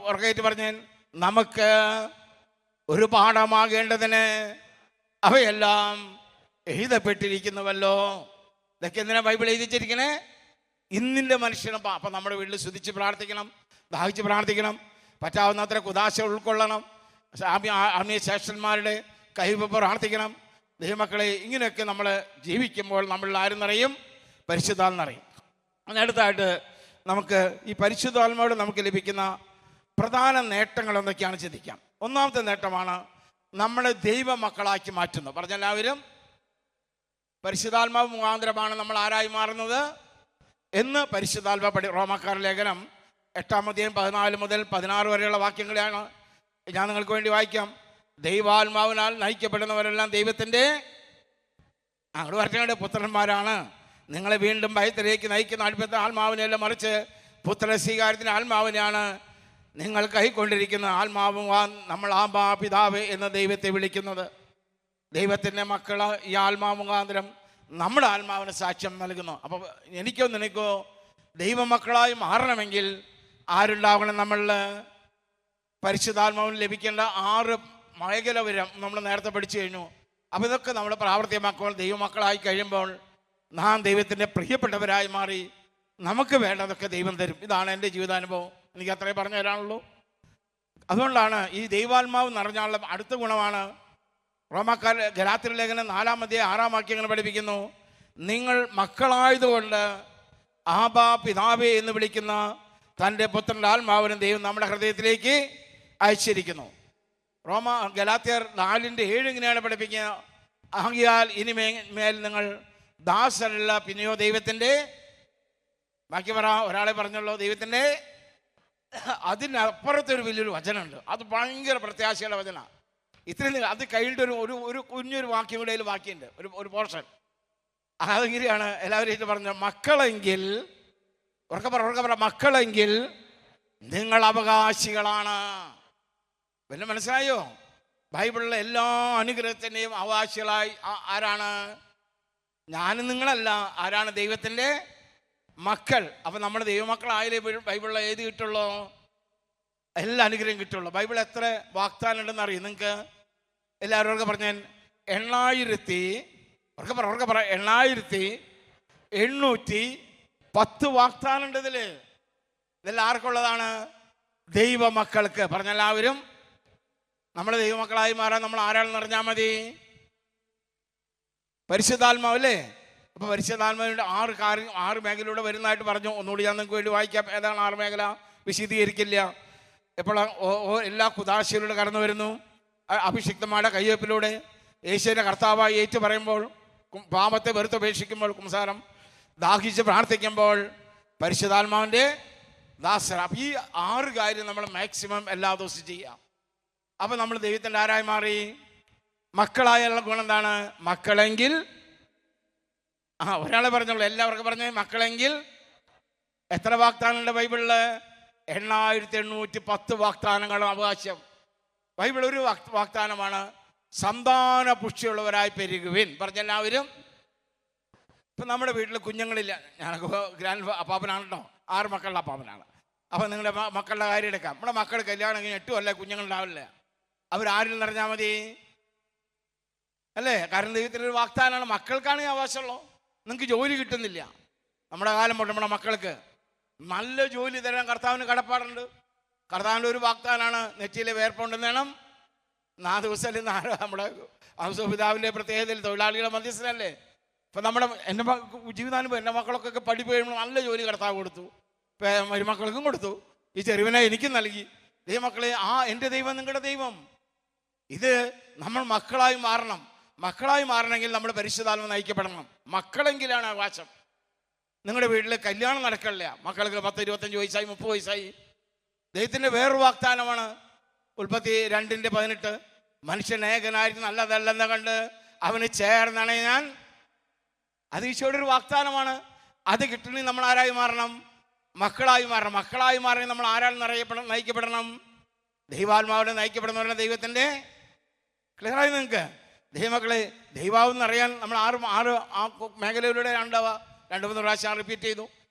ഉറക്കമായിട്ട് പറഞ്ഞേൻ: നമുക്ക് ഒരു പാഠമാകേണ്ടതിന് അവയെല്ലാം എഴുതപ്പെട്ടിരിക്കുന്നുവല്ലോ. ഇതൊക്കെ എന്തിനാ ബൈബിൾ എഴുതിച്ചിരിക്കണേ? ഇന്നിൻ്റെ മനുഷ്യനും. അപ്പം നമ്മുടെ വീട്ടിൽ സ്തുതിച്ച് പ്രാർത്ഥിക്കണം, ദാഹിച്ച് പ്രാർത്ഥിക്കണം, പറ്റാവുന്നത്ര കുദാശ ഉൾക്കൊള്ളണം, ആത്മീയ ശ്രേഷ്ഠന്മാരുടെ കൈവപ്പ് പ്രാർത്ഥിക്കണം. ദൈവമക്കളെ, ഇങ്ങനെയൊക്കെ നമ്മൾ ജീവിക്കുമ്പോൾ നമ്മളിൽ ആരും നിറയും? പരിശുദ്ധാത്മ നിറയും. അതിനടുത്തായിട്ട് നമുക്ക് ഈ പരിശുദ്ധാത്മാവോട് നമുക്ക് ലഭിക്കുന്ന പ്രധാന നേട്ടങ്ങൾ എന്തൊക്കെയാണ് ചിന്തിക്കാം. 1-ാമത്തെ നേട്ടമാണ് നമ്മളെ ദൈവമക്കളാക്കി മാറ്റുന്നത്. പറഞ്ഞെല്ലാവരും. പരിശുദ്ധാത്മാവ് മുഖാന്തരമാണ് നമ്മൾ ആരായി മാറുന്നത് എന്ന് പരിശുദ്ധാത്മ റോമാക്കാരുടെ ലേഖനം 8-ാം അധ്യായം 14 മുതൽ 16 വരെയുള്ള വാക്യങ്ങളാണ് ഞാൻ നിങ്ങൾക്ക് വേണ്ടി വായിക്കാം. ദൈവാത്മാവിനാൽ നയിക്കപ്പെടുന്നവരെല്ലാം ദൈവത്തിൻ്റെ അങ്ങോട്ട് പറഞ്ഞ പുത്രന്മാരാണ്. നിങ്ങളെ വീണ്ടും ഭയത്തിലേക്ക് നയിക്കുന്ന അടിപ്പത്തെ ആത്മാവിനെയല്ല, മറിച്ച് പുത്ര സ്വീകാരത്തിൻ്റെ ആത്മാവിനെയാണ് നിങ്ങൾ കൈക്കൊണ്ടിരിക്കുന്ന ആത്മാവും നമ്മൾ ആബാ പിതാവ് എന്ന ദൈവത്തെ വിളിക്കുന്നത്. ദൈവത്തിൻ്റെ മക്കൾ ഈ ആത്മാ മുഖാന്തരം നമ്മുടെ ആത്മാവിന് സാക്ഷ്യം നൽകുന്നു. അപ്പോൾ എനിക്കോ നിനക്കോ ദൈവമക്കളായി മാറണമെങ്കിൽ ആരുണ്ടാവണം? നമ്മളിൽ പരിശുദ്ധാത്മാവിന് ലഭിക്കേണ്ട 6 മേഖല വരെ നമ്മൾ നേരത്തെ പഠിച്ചു കഴിഞ്ഞു. അപ്പോൾ ഇതൊക്കെ നമ്മൾ പ്രാവർത്തികമാക്കുമ്പോൾ ദൈവമക്കളായി കഴിയുമ്പോൾ നാം ദൈവത്തിൻ്റെ പ്രിയപ്പെട്ടവരായി മാറി നമുക്ക് വേണ്ടതൊക്കെ ദൈവം തരും. ഇതാണ് എൻ്റെ ജീവിതാനുഭവം. എനിക്ക് അത്രേ പറഞ്ഞു തരാനുള്ളൂ. അതുകൊണ്ടാണ് ഈ ദൈവാത്മാവ് നിറഞ്ഞാലുള്ള അടുത്ത ഗുണമാണ് ഗലാത്യർ ലേഖനം 4-ാം അധ്യായം 6-ാം വാക്യങ്ങൾ പഠിപ്പിക്കുന്നു. നിങ്ങൾ മക്കളായതുകൊണ്ട് ആബാ പിതാവേ എന്ന് വിളിക്കുന്ന തൻ്റെ പുത്രൻ്റെ ആത്മാവിനും ദൈവം നമ്മുടെ ഹൃദയത്തിലേക്ക് അയച്ചിരിക്കുന്നു. ഗലാത്യർ 4:7 ഇങ്ങനെയാണ് പഠിപ്പിക്കുക. ആകിയാൽ ഇനി മേൽ നിങ്ങൾ ദാസനല്ല, പിന്നെയോ ദൈവത്തിൻ്റെ, ബാക്കി പറ, ഒരാളെ പറഞ്ഞല്ലോ, ദൈവത്തിൻ്റെ. അതിനപ്പുറത്തൊരു വലിയൊരു വചനമുണ്ട്. അത് ഭയങ്കര പ്രത്യാശയുള്ള വചനമാണ്. ഇത്രയും അത് കഴിഞ്ഞിട്ട് ഒരു കുഞ്ഞൊരു വാക്യം കൂടെ അതിൽ ബാക്കിയുണ്ട്, ഒരു പോർഷൻ. അതെങ്ങനെയാണ്? എല്ലാവരും പറഞ്ഞു, മക്കളെങ്കിൽ, ഉറക്കെ പറ, മക്കളെങ്കിൽ നിങ്ങൾ അവകാശികളാണ്. പിന്നെ മനസ്സിലായോ? ബൈബിളിലെ എല്ലാ അനുഗ്രഹത്തിൻ്റെയും അവകാശികളായി ആരാണ്? ഞാനും നിങ്ങളല്ല. ആരാണ്? ദൈവത്തിൻ്റെ മക്കൾ. അപ്പം നമ്മുടെ ദൈവമക്കളായാലേ ബൈബിളിൽ ഏത് കിട്ടുള്ളൂ? എല്ലാ അനുഗ്രഹം കിട്ടുള്ളൂ. ബൈബിൾ എത്ര വാഗ്ദാനം ഉണ്ടെന്ന് അറിയും നിങ്ങൾക്ക്? എല്ലാവരും പറഞ്ഞാൽ 8810 വാഗ്ദാനം ഉണ്ട് ഇതിൽ. ഇതെല്ലാം ആർക്കുള്ളതാണ്? ദൈവമക്കൾക്ക്. പറഞ്ഞെല്ലാവരും നമ്മൾ ദൈവമക്കളായി മാറാൻ നമ്മൾ ആരാണെന്ന് അറിഞ്ഞാൽ മതി. പരിശുദ്ധാത്മാവ് അല്ലേ? അപ്പോൾ പരിശുദ്ധാത്മാവിൻ്റെ 6 മേഖലയിലൂടെ വരുന്നതായിട്ട് പറഞ്ഞു. ഒന്നുകൂടി ഞാൻ നിങ്ങൾക്ക് വേണ്ടി വായിക്കാം. ഏതാണ് 6 മേഖല? വിശദീകരിക്കില്ല. ഇപ്പോൾ എല്ലാ കുദാശയിലൂടെ കടന്നു വരുന്നു. അഭിഷിക്തമായ കയ്യൊപ്പിലൂടെ യേശുവിൻ്റെ കർത്താവായി ഏറ്റു പറയുമ്പോൾ, പാപത്തെ വെറുത്തുപേക്ഷിക്കുമ്പോൾ കുംസാരം, ദാഹിച്ച് പ്രാർത്ഥിക്കുമ്പോൾ പരിശുദ്ധാത്മാവിൻ്റെ ദാസർ. അപ്പം ഈ 6 കാര്യം നമ്മൾ മാക്സിമം എല്ലാ ദിവസവും ചെയ്യാം. അപ്പം നമ്മൾ ദൈവത്തിൻ്റെ ആരായി മാറി? മക്കളായുള്ള ഗുണം എന്താണ്? മക്കളെങ്കിൽ, ഒരാളെ പറഞ്ഞോളൂ, എല്ലാവർക്കും പറഞ്ഞേ, മക്കളെങ്കിൽ. എത്ര വാഗ്ദാനമുണ്ട് ബൈബിളിൽ? 8810 വാഗ്ദാനങ്ങളും അവകാശം. ബൈബിൾ ഒരു വാഗ്ദാനമാണ്, സന്താന പുഷ്ടിയുള്ളവരായി പെരുകുവിൻ. പറഞ്ഞെല്ലാവരും. ഇപ്പം നമ്മുടെ വീട്ടിൽ കുഞ്ഞുങ്ങളില്ല. ഞാനൊക്കെ ഗ്രാൻഡ് അപ്പാപ്പനാണ് കേട്ടോ, 6 മക്കളുടെ അപ്പാപ്പനാണ്. അപ്പം നിങ്ങളുടെ മക്കളുടെ കാര്യം എടുക്കാം. നമ്മുടെ മക്കൾ കല്യാണം കഴിഞ്ഞ് 8 കൊല്ലം കുഞ്ഞുങ്ങളുണ്ടാവില്ല. അവരാരിൽ നിറഞ്ഞാൽ മതി അല്ലേ? കാരണം ദൈവത്തിൻ്റെ ഒരു വാഗ്ദാനമാണ്. മക്കൾക്കാണ് ഈ അവകാശമുള്ളൂ. നിങ്ങൾക്ക് ജോലി കിട്ടുന്നില്ല. നമ്മുടെ കാലം കൊണ്ട് നമ്മുടെ മക്കൾക്ക് നല്ല ജോലി തരാൻ കർത്താവിന് കടപ്പാടുണ്ട്. കർത്താവിൻ്റെ ഒരു വാഗ്ദാനമാണ്, നെറ്റിയിലെ വേർപ്പുണ്ടെന്ന് വേണം 4 ദിവസം അല്ലെങ്കിൽ നമ്മുടെ ഔസപിതാവിൻ്റെ പ്രത്യേകതയിൽ തൊഴിലാളികളെ മധ്യസ്ഥനല്ലേ. ഇപ്പം എൻ്റെ ജീവിതാനുഭവം, എൻ്റെ മക്കളൊക്കെ പഠിപ്പ് കഴിയുമ്പോൾ നല്ല ജോലി കർത്താവ് കൊടുത്തു. മരുമക്കൾക്കും കൊടുത്തു. ഈ ചെറുവിനെ എനിക്കും നൽകി. ദൈവമക്കളെ, എൻ്റെ ദൈവം നിങ്ങളുടെ ദൈവം. ഇത് നമ്മൾ മക്കളായി മാറണം. മക്കളായി മാറണമെങ്കിൽ നമ്മൾ പരിശുദ്ധാത്മ നയിക്കപ്പെടണം. മക്കളെങ്കിലാണ് അവകാശം. നിങ്ങളുടെ വീട്ടിൽ കല്യാണം നടക്കില്ല. മക്കൾക്ക് 10, 25 വയസ്സായി, 30 വയസ്സായി. ദൈവത്തിൻ്റെ വേറൊരു വാഗ്ദാനമാണ് ഉൽപ്പത്തി 2:18. മനുഷ്യൻ ഏകനായിരുന്നു, നല്ലതല്ലെന്ന് കണ്ട് അവന് ചേർന്നാണ് ഞാൻ. അത് ഈശോയുടെ ഒരു വാഗ്ദാനമാണ്. അത് കിട്ടണമെങ്കിൽ നമ്മൾ ആരായി മാറണം? മക്കളായി മാറണം. മക്കളായി മാറണമെങ്കിൽ നമ്മൾ ആരാൽ നയിക്കപ്പെടണം? ദൈവാത്മാവിനെ നയിക്കപ്പെടുന്നവരുടെ ദൈവത്തിൻ്റെ. ക്ലിയറായി നിങ്ങൾക്ക്? ദൈവമക്കളെ, ദൈവാവെന്ന് അറിയാൻ നമ്മൾ 6 മേഖലയിലൂടെ ഉണ്ടാവുക. 2-3 പ്രാവശ്യം റിപ്പീറ്റ് ചെയ്തു.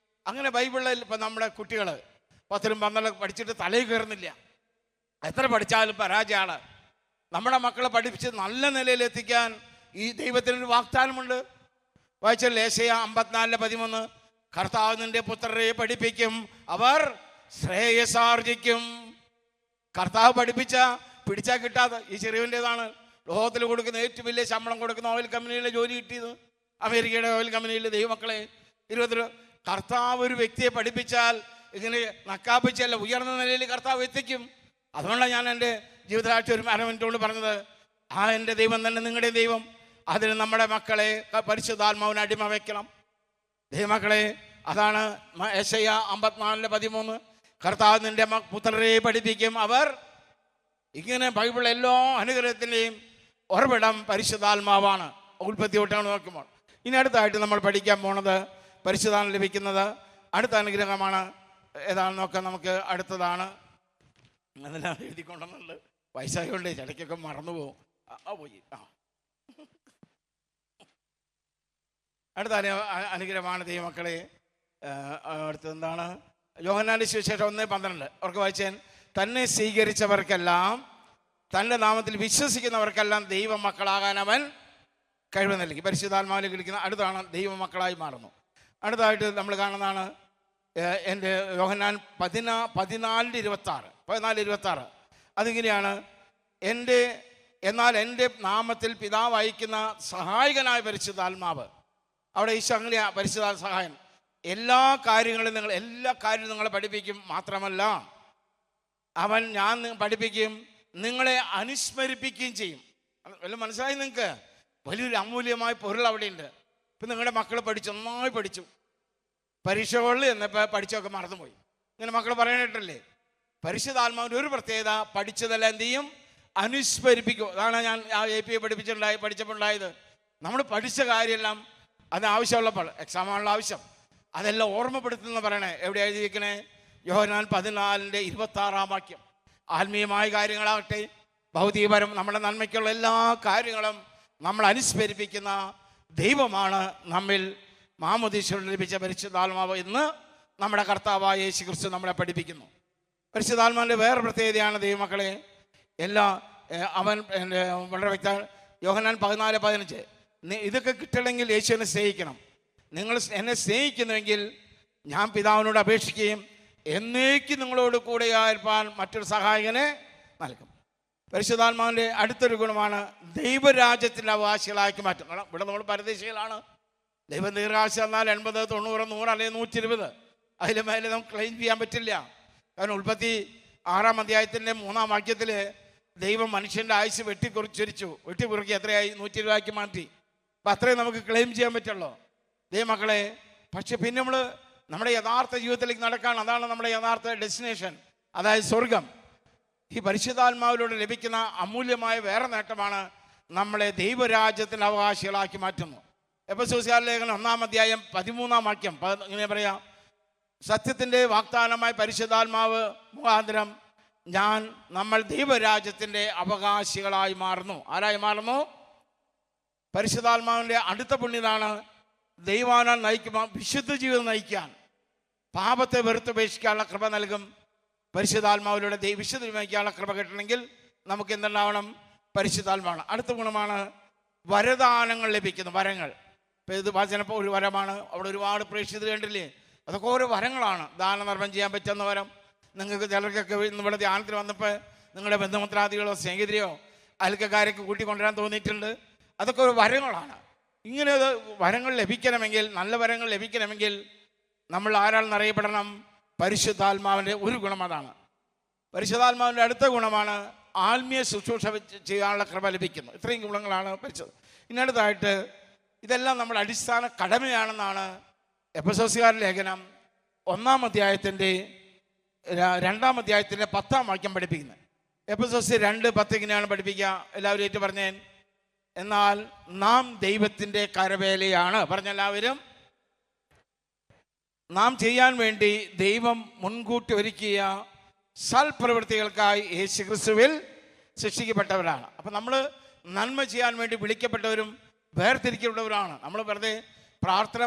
അങ്ങനെ ബൈബിളിൽ ഇപ്പം നമ്മുടെ കുട്ടികൾ 10-ലും 12 പഠിച്ചിട്ട് തലയിൽ കയറുന്നില്ല. എത്ര പഠിച്ചാലും പരാജയമാണ്. നമ്മുടെ മക്കളെ പഠിപ്പിച്ച് നല്ല നിലയിലെത്തിക്കാൻ ഈ ദൈവത്തിനൊരു വാഗ്ദാനമുണ്ട്. വായിച്ചല്ലേ യേശയ്യാ 54:13. കർത്താവ് നിന്റെ പുത്രരെ പഠിപ്പിക്കും, അവർ ശ്രേയസാർജിക്കും. കർത്താവ് പിടിച്ചാൽ കിട്ടാതെ ഈ ചെറിയവൻ്റേതാണ്. ലോകത്തിൽ കൊടുക്കുന്ന ഏറ്റവും വലിയ ശമ്പളം കൊടുക്കുന്ന ഓയിൽ കമ്പനിയിലെ ജോലി കിട്ടിയത്, അമേരിക്കയുടെ ഓയിൽ കമ്പനിയിൽ. ദൈവമക്കളെ, 20 കർത്താവ് ഒരു വ്യക്തിയെ പഠിപ്പിച്ചാൽ ഇങ്ങനെ നക്കാപ്പിച്ചല്ല, ഉയർന്ന നിലയിൽ കർത്താവ് എത്തിക്കും. അതുകൊണ്ടാണ് ഞാൻ എൻ്റെ ജീവിതകാഴ്ച ഒരു 1/2 മിനിറ്റ് കൊണ്ട് പറഞ്ഞത്. എൻ്റെ ദൈവം തന്നെ നിങ്ങളുടെ ദൈവം. അതിന് നമ്മുടെ മക്കളെ പരിശുദ്ധാത്മാവിന് അടിമ വയ്ക്കണം. ദൈവമക്കളെ, അതാണ് യെശയ്യാ 54:13. കർത്താവ് നിന്റെ പുത്രരെ പഠിപ്പിക്കും, അവർ. ഇങ്ങനെ ബൈബിൾ എല്ലാ അനുഗ്രഹത്തിൻ്റെയും ഉറവിടം പരിശുദ്ധാത്മാവാണ്. ഉൽപ്പത്തി തൊട്ടാണ് നോക്കുമ്പോൾ. ഇനി അടുത്തായിട്ട് നമ്മൾ പഠിക്കാൻ പോണത്, പരിശുദ്ധാത്മ ലഭിക്കുന്നത് അടുത്ത അനുഗ്രഹമാണ്. ഏതാണെന്ന് നോക്കാം. നമുക്ക് അടുത്തതാണ്. അതെല്ലാം എഴുതിക്കൊണ്ടെന്നുള്ളത് വയസ്സായതുകൊണ്ട് ചിലക്കൊക്കെ മറന്നുപോകും. പോയി അടുത്ത അനുഗ്രഹമാണ് ദൈവമക്കളെ. അടുത്തത് എന്താണ്? യോഹന്നാന്റെ സുവിശേഷം 1:12 അവർക്ക് വായിച്ചാൽ, തന്നെ സ്വീകരിച്ചവർക്കെല്ലാം, തൻ്റെ നാമത്തിൽ വിശ്വസിക്കുന്നവർക്കെല്ലാം ദൈവമക്കളാകാൻ അവൻ കഴിവ് നൽകി. പരിശുദ്ധാത്മാവിൽ വിളിക്കുന്ന അടുത്താണ് ദൈവമക്കളായി മാറുന്നു. അടുത്തതായിട്ട് നമ്മൾ കാണുന്നതാണ് എൻ്റെ യോഹന്നാൻ 14:26. അതിങ്ങനെയാണ്, എന്നാൽ എൻ്റെ നാമത്തിൽ പിതാവ് അയക്കുന്ന സഹായകനായ പരിശുദ്ധാത്മാവ്. അവിടെ ഈശോ അങ്ങനെയാ പരിശുദ്ധ സഹായൻ. എല്ലാ കാര്യങ്ങളും നിങ്ങളെ പഠിപ്പിക്കും. മാത്രമല്ല ഞാൻ പഠിപ്പിക്കും, നിങ്ങളെ അനുസ്മരിപ്പിക്കുകയും ചെയ്യും. വല്ല മനസ്സിലായി നിങ്ങൾക്ക്? വലിയൊരു അമൂല്യമായ പൊരുൾ അവിടെയുണ്ട്. ഇപ്പം നിങ്ങളുടെ മക്കൾ നന്നായി പഠിച്ചു, പരീക്ഷകളിൽ എന്നപ്പോൾ പഠിച്ചൊക്കെ മറന്നുപോയി. ഇങ്ങനെ മക്കൾ പറയാനായിട്ടല്ലേ? പരിശുദ്ധാത്മാവിൻ്റെ ഒരു പ്രത്യേകത, പഠിച്ചതെല്ലാം എന്ത് ചെയ്യും? അനുസ്മരിപ്പിക്കും. അതാണ് ഞാൻ AP പഠിച്ചപ്പോൾ ഉണ്ടായത്. നമ്മൾ പഠിച്ച കാര്യമെല്ലാം അതിനാവശ്യമുള്ളപ്പോൾ, എക്സാമാണുള്ള ആവശ്യം, അതെല്ലാം ഓർമ്മപ്പെടുത്തുന്ന പറയണേ. എവിടെ എഴുതിയിരിക്കണേ? യോഹന്നാൻ 14:26 ആത്മീയമായ കാര്യങ്ങളാകട്ടെ, ഭൗതികപരം നമ്മുടെ നന്മയ്ക്കുള്ള എല്ലാ കാര്യങ്ങളും നമ്മൾ അനുസ്മരിപ്പിക്കുന്ന ദൈവമാണ് നമ്മിൽ മാമോദീസയിൽ ലഭിച്ച പരിശുദ്ധാത്മാവ് എന്ന് നമ്മുടെ കർത്താവായ യേശു ക്രിസ്തു നമ്മളെ പഠിപ്പിക്കുന്നു. പരിശുദ്ധാത്മാവിൻ്റെ വേറെ പ്രത്യേകതയാണ് ദൈവമക്കളെ, അവൻ വളരെ വ്യക്തമാണ്. യോഹന്നാൻ 14:15 ഇതൊക്കെ കിട്ടണമെങ്കിൽ യേശുവിനെ സ്നേഹിക്കണം. നിങ്ങൾ എന്നെ സ്നേഹിക്കുന്നുവെങ്കിൽ ഞാൻ പിതാവിനോട് അപേക്ഷിക്കുകയും എന്നേക്കും നിങ്ങളോട് കൂടെ ആയിരിക്കാൻ മറ്റൊരു സഹായകനെ നൽകും. പരിശുദ്ധാത്മാവിൻ്റെ അടുത്തൊരു ഗുണമാണ് ദൈവരാജ്യത്തിൻ്റെ അവകാശികളാക്കി മാറ്റും. ഇവിടെ നമ്മൾ പരദേശികളാണ്. ദൈവം ദീർഘാശ എന്നാൽ 80, 90, 100 അല്ലെങ്കിൽ 120 അതിലും മേലെ നമുക്ക് ക്ലെയിം ചെയ്യാൻ പറ്റില്ല. കാരണം 36 3 വാക്യത്തിൽ ദൈവം മനുഷ്യൻ്റെ ആയുസ് വെട്ടിക്കുറുക്കി എത്രയായി? 120 മാറ്റി. അപ്പം അത്രയും നമുക്ക് ക്ലെയിം ചെയ്യാൻ പറ്റുള്ളൂ ദൈവമക്കളെ. പക്ഷെ പിന്നെ നമ്മുടെ യഥാർത്ഥ ജീവിതത്തിലേക്ക് നടക്കാൻ, അതാണ് നമ്മുടെ യഥാർത്ഥ ഡെസ്റ്റിനേഷൻ, അതായത് സ്വർഗം. ഈ പരിശുദ്ധാത്മാവിലൂടെ ലഭിക്കുന്ന അമൂല്യമായ വേറെ നേട്ടമാണ് നമ്മളെ ദൈവരാജ്യത്തിൻ്റെ അവകാശികളാക്കി മാറ്റുന്നു. എഫെസ്യോസ് ലേഖനം 1:13 ഇങ്ങനെ പറയാം, സത്യത്തിൻ്റെ വാഗ്ദാനമായ പരിശുദ്ധാത്മാവ് മുഖാന്തരം നമ്മൾ ദൈവരാജ്യത്തിൻ്റെ അവകാശികളായി മാറുന്നു. ആരായി മാറുന്നു? പരിശുദ്ധാത്മാവിൻ്റെ അടുത്ത പുണ്യതാണ് ദൈവാനാൽ നയിക്കുമ്പോൾ വിശുദ്ധ ജീവിതം നയിക്കാൻ, പാപത്തെ വെറുത്തുപേക്ഷിക്കാനുള്ള കൃപ നൽകും. പരിശുദ്ധാത്മാവിലൂടെ വിശുദ്ധ നയിക്കാനുള്ള കൃപ കിട്ടണമെങ്കിൽ നമുക്ക് എന്തുണ്ടാവണം? പരിശുദ്ധാത്മാവാണ്. അടുത്ത ഗുണമാണ് വരദാനങ്ങൾ ലഭിക്കുന്നു. വരങ്ങൾ. ഇപ്പോൾ ഇത് വചനപ്പോൾ ഒരു വരമാണ്. അവിടെ ഒരുപാട് പ്രേക്ഷിതർ കണ്ടില്ലേ? അതൊക്കെ ഓരോ വരങ്ങളാണ്. ദാനധർമ്മം ചെയ്യാൻ പറ്റുന്ന വരം. നിങ്ങൾക്ക് ചിലർക്കൊക്കെ ഇവിടെ ധ്യാനത്തിൽ വന്നപ്പോൾ നിങ്ങളുടെ ബന്ധുമിത്രാദികളോ സ്നേഹിതരെയോ അയൽക്കാരൊക്കെ കൂട്ടിക്കൊണ്ടുവരാൻ തോന്നിയിട്ടുണ്ട്. അതൊക്കെ ഒരു വരങ്ങളാണ്. ഇങ്ങനെ വരങ്ങൾ ലഭിക്കണമെങ്കിൽ, നല്ല വരങ്ങൾ ലഭിക്കണമെങ്കിൽ നമ്മൾ ആരാണെന്ന് അറിയപ്പെടണം? പരിശുദ്ധാത്മാവിൻ്റെ ഒരു ഗുണം അതാണ്. പരിശുദ്ധാത്മാവിൻ്റെ അടുത്ത ഗുണമാണ് ആത്മീയ ശുശ്രൂഷ ചെയ്യാനുള്ള കൃപ ലഭിക്കുന്നു. ഇത്രയും ഗുണങ്ങളാണ് പരിശുദ്ധ. ഇന്നടുത്തായിട്ട് ഇതെല്ലാം നമ്മുടെ അടിസ്ഥാന കടമയാണെന്നാണ് എഫെസോസുകാരുടെ ലേഖനം 1-ാം അധ്യായത്തിൻ്റെ 2-ാം അധ്യായത്തിൻ്റെ 10-ാം വാക്യം പഠിപ്പിക്കുന്നത്. എഫെസോസ് 2:10 ഇങ്ങനെയാണ് പഠിപ്പിക്കുക. എല്ലാവരും ഏറ്റു പറഞ്ഞേൻ. എന്നാൽ നാം ദൈവത്തിൻ്റെ കരവേലയാണ്. പറഞ്ഞെല്ലാവരും. നാം ചെയ്യാൻ വേണ്ടി ദൈവം മുൻകൂട്ടി ഒരുക്കിയ സൽപ്രവൃത്തികൾക്കായി യേശുക്രിസ്തുവിൽ സൃഷ്ടിക്കപ്പെട്ടവരാണ്. അപ്പം നമ്മൾ നന്മ ചെയ്യാൻ വേണ്ടി വിളിക്കപ്പെട്ടവരും വേർതിരിക്കപ്പെട്ടവരാണ്. നമ്മൾ വെറുതെ പ്രാർത്ഥന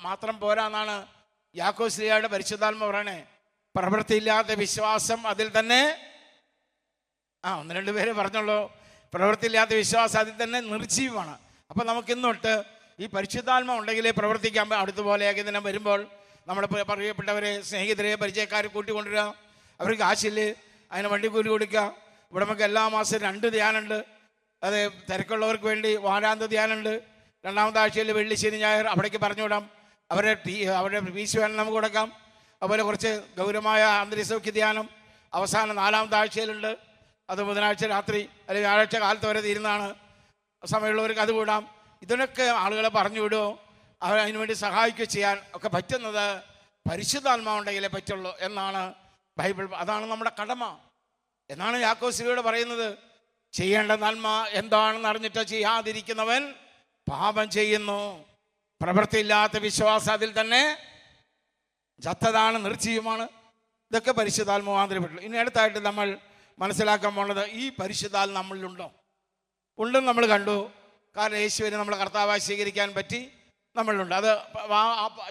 മാത്രം പോരാന്നാണ് യാക്കോബ് ശ്ലീഹായുടെ പരിശുദ്ധാത്മ പറയണേ. പ്രവൃത്തിയില്ലാത്ത വിശ്വാസം അതിൽ തന്നെ 1-2 പേര് പറഞ്ഞുള്ളൂ. പ്രവൃത്തിയില്ലാത്ത വിശ്വാസം അതിൽ തന്നെ നിർജീവമാണ്. അപ്പം നമുക്കിന്നൊട്ട് ഈ പരിശുദ്ധാത്മ ഉണ്ടെങ്കിലേ പ്രവർത്തിക്കാൻ. അടുത്തുപോലെ ഏകദിനം വരുമ്പോൾ നമ്മുടെ പ്രിയപ്പെട്ടവരെ, സ്നേഹിതരെ, പരിചയക്കാരെ കൂട്ടിക്കൊണ്ടുവരിക. അവർക്ക് കാശില്ല, അതിന് വണ്ടിക്കൂലി കൊടുക്കുക. ഇവിടെ നമുക്ക് എല്ലാ മാസവും 2 ധ്യാനമുണ്ട്. അത് തിരക്കുള്ളവർക്ക് വേണ്ടി വാരാന്ത ധ്യാനമുണ്ട്. 2-ാമത്തെ ആഴ്ചയിൽ വെള്ളി, ശനി, ഞായർ അവിടേക്ക് പറഞ്ഞുവിടാം. അവരുടെ ഫീസ് വേണം നമുക്ക് കൊടുക്കാം. അതുപോലെ കുറച്ച് ഗൗരവമായ അന്തരീക്ഷസൗഖ്യ ധ്യാനം അവസാനം 4-ാമത്തെ ആഴ്ചയിലുണ്ട്. അത് ബുധനാഴ്ച രാത്രി അല്ലെങ്കിൽ വ്യാഴാഴ്ച കാലത്ത് വരെ തീരുന്നതാണ്. സമയമുള്ളവർക്ക് അത് കൂടാം. ഇതിനൊക്കെ ആളുകളെ പറഞ്ഞു വിടുമോ, അതിനുവേണ്ടി സഹായിക്കുകയോ ചെയ്യാൻ ഒക്കെ പറ്റുന്നത് പരിശുദ്ധാത്മാവുണ്ടെങ്കിലേ പറ്റുള്ളൂ എന്നാണ് ബൈബിൾ. അതാണ് നമ്മുടെ കടമ എന്നാണ് യാക്കോബ് ശ്ലീഹ പറയുന്നത്. ചെയ്യേണ്ട നന്മ എന്താണെന്ന് അറിഞ്ഞിട്ട് ചെയ്യാതിരിക്കുന്നവൻ പാപം ചെയ്യുന്നു. പ്രവൃത്തിയില്ലാത്ത വിശ്വാസം അതിൽ തന്നെ ചത്തതാണ്, നിർജീവമാണ്. ഇതൊക്കെ പരിശുദ്ധാത്മ മുഖാന്തരപ്പെട്ടു. ഇനി അടുത്തായിട്ട് നമ്മൾ മനസ്സിലാക്കാൻ പോണത് ഈ പരിശുദ്ധാത്മ നമ്മളിലുണ്ടോ? ഉണ്ടെന്ന് നമ്മൾ കണ്ടു. കാരണം യേശുവിനെ നമ്മൾ കർത്താവായി സ്വീകരിക്കാൻ പറ്റി. നമ്മളിലുണ്ട്. അത് ആ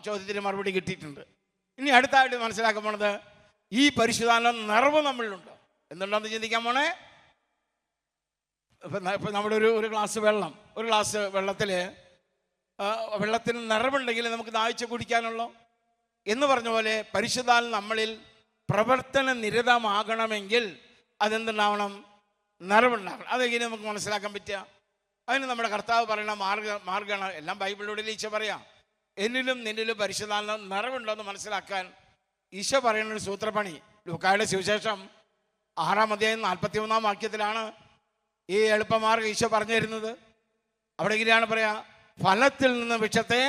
ചോദ്യത്തിന് മറുപടി കിട്ടിയിട്ടുണ്ട്. ഇനി അടുത്തായിട്ട് മനസ്സിലാക്കാൻ പോണത് ഈ പരിശുദ്ധാത്മ നിറവ് നമ്മളിലുണ്ട്. എന്തുണ്ടെന്ന് ചിന്തിക്കാൻ പോണേ. ഇപ്പം നമ്മുടെ ഒരു ഗ്ലാസ് വെള്ളം, ഒരു ഗ്ലാസ് വെള്ളത്തിൽ വെള്ളത്തിന് നിറവുണ്ടെങ്കിൽ നമുക്ക് ദാഹിച്ച് കുടിക്കാനുള്ളൂ എന്ന് പറഞ്ഞ പോലെ പരിശുദ്ധാത്മ നമ്മളിൽ പ്രവർത്തന നിരതമാകണമെങ്കിൽ അതെന്തുണ്ടാവണം? നിറവുണ്ടാകണം. അതെങ്ങനെ നമുക്ക് മനസ്സിലാക്കാൻ പറ്റുക? അതിന് നമ്മുടെ കർത്താവ് പറയുന്ന മാർഗ്ഗമാണ്. എല്ലാം ബൈബിളിലൂടെ ഈശോ പറയാം. എന്നിലും നിന്നിലും പരിശുദ്ധാത്മ നിറവുണ്ടോ എന്ന് മനസ്സിലാക്കാൻ ഈശോ പറയുന്ന ഒരു സൂത്രപ്പണി ലൂക്കായുടെ സുവിശേഷം 6-ാം അധ്യായം 41-ാം വാക്യത്തിലാണ് ഈ എളുപ്പമാർഗ്ഗം ഈശോ പറഞ്ഞു തരുന്നത്. അവിടെ ഇങ്ങനെയാണ് പറയാ, ഫലത്തിൽ നിന്ന് വൃക്ഷത്തെ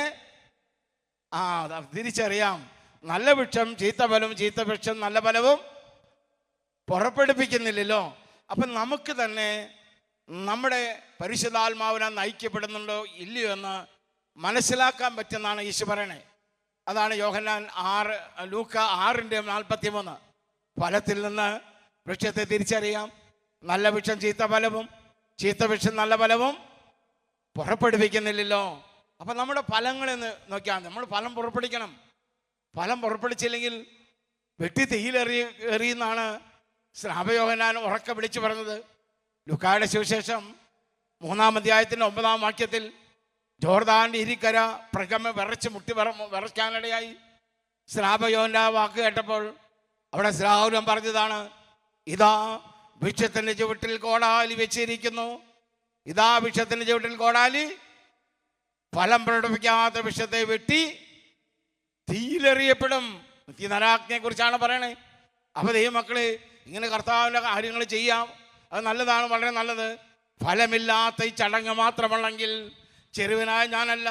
തിരിച്ചറിയാം. നല്ല വൃക്ഷം ചീത്ത ഫലവും, ചീത്ത വൃക്ഷം നല്ല ഫലവും പുറപ്പെടുപ്പിക്കുന്നില്ലല്ലോ. അപ്പം നമുക്ക് തന്നെ നമ്മുടെ പരിശുദ്ധാത്മാവിനെ നയിക്കപ്പെടുന്നുണ്ടോ ഇല്ലയോ എന്ന് മനസ്സിലാക്കാൻ പറ്റുന്നതാണ് ഈശോ പറയണേ. അതാണ് യോഹന്നാൻ ലൂക്ക 6:43. ഫലത്തിൽ നിന്ന് വൃക്ഷത്തെ തിരിച്ചറിയാം. നല്ല വൃക്ഷം ചീത്ത ഫലവും, ചീത്ത വൃക്ഷം നല്ല ഫലവും പുറപ്പെടുവിക്കുന്നില്ലല്ലോ. അപ്പം നമ്മുടെ ഫലങ്ങളിൽ നോക്കിയാൽ നമ്മൾ ഫലം പുറപ്പെടുവിക്കണം. ഫലം പുറപ്പെടുവിച്ചില്ലെങ്കിൽ വെട്ടി എറിയുന്നാണ് സ്നാപയോഹന്നാൻ ഉറക്കെ വിളിച്ചു പറഞ്ഞത്. ലൂക്കായുടെ സുവിശേഷം 3-ാം അധ്യായത്തിൻ്റെ 9-ാം വാക്യത്തിൽ ജോർദാന്റെ ഇരിക്കര വിറയ്ക്കാനിടയായി. സ്നാപയോഹന്നാൻ ആ വാക്ക് കേട്ടപ്പോൾ അവിടെ സ്നാപകൻ പറഞ്ഞതാണ്, ഇതാ വൃക്ഷത്തിന്റെ ചുവട്ടിൽ കോടാലി വെച്ചിരിക്കുന്നു. ഇതാ വൃക്ഷത്തിന്റെ ചുവട്ടിൽ കോടാലി, ഫലം പ്രകടിപ്പിക്കാത്ത വൃക്ഷത്തെ വെട്ടി തീയിലെറിയപ്പെടും. നരാഗ്നിയെ കുറിച്ചാണ് പറയണേ. അപ്പൊ ദൈവമക്കള് ഇങ്ങനെ കർത്താവിന്റെ കാര്യങ്ങൾ ചെയ്യാം, അത് നല്ലതാണ്, വളരെ നല്ലത്. ഫലമില്ലാത്ത ഈ ചടങ്ങ് മാത്രമുള്ളെങ്കിൽ ചെറുവനായ ഞാനല്ല,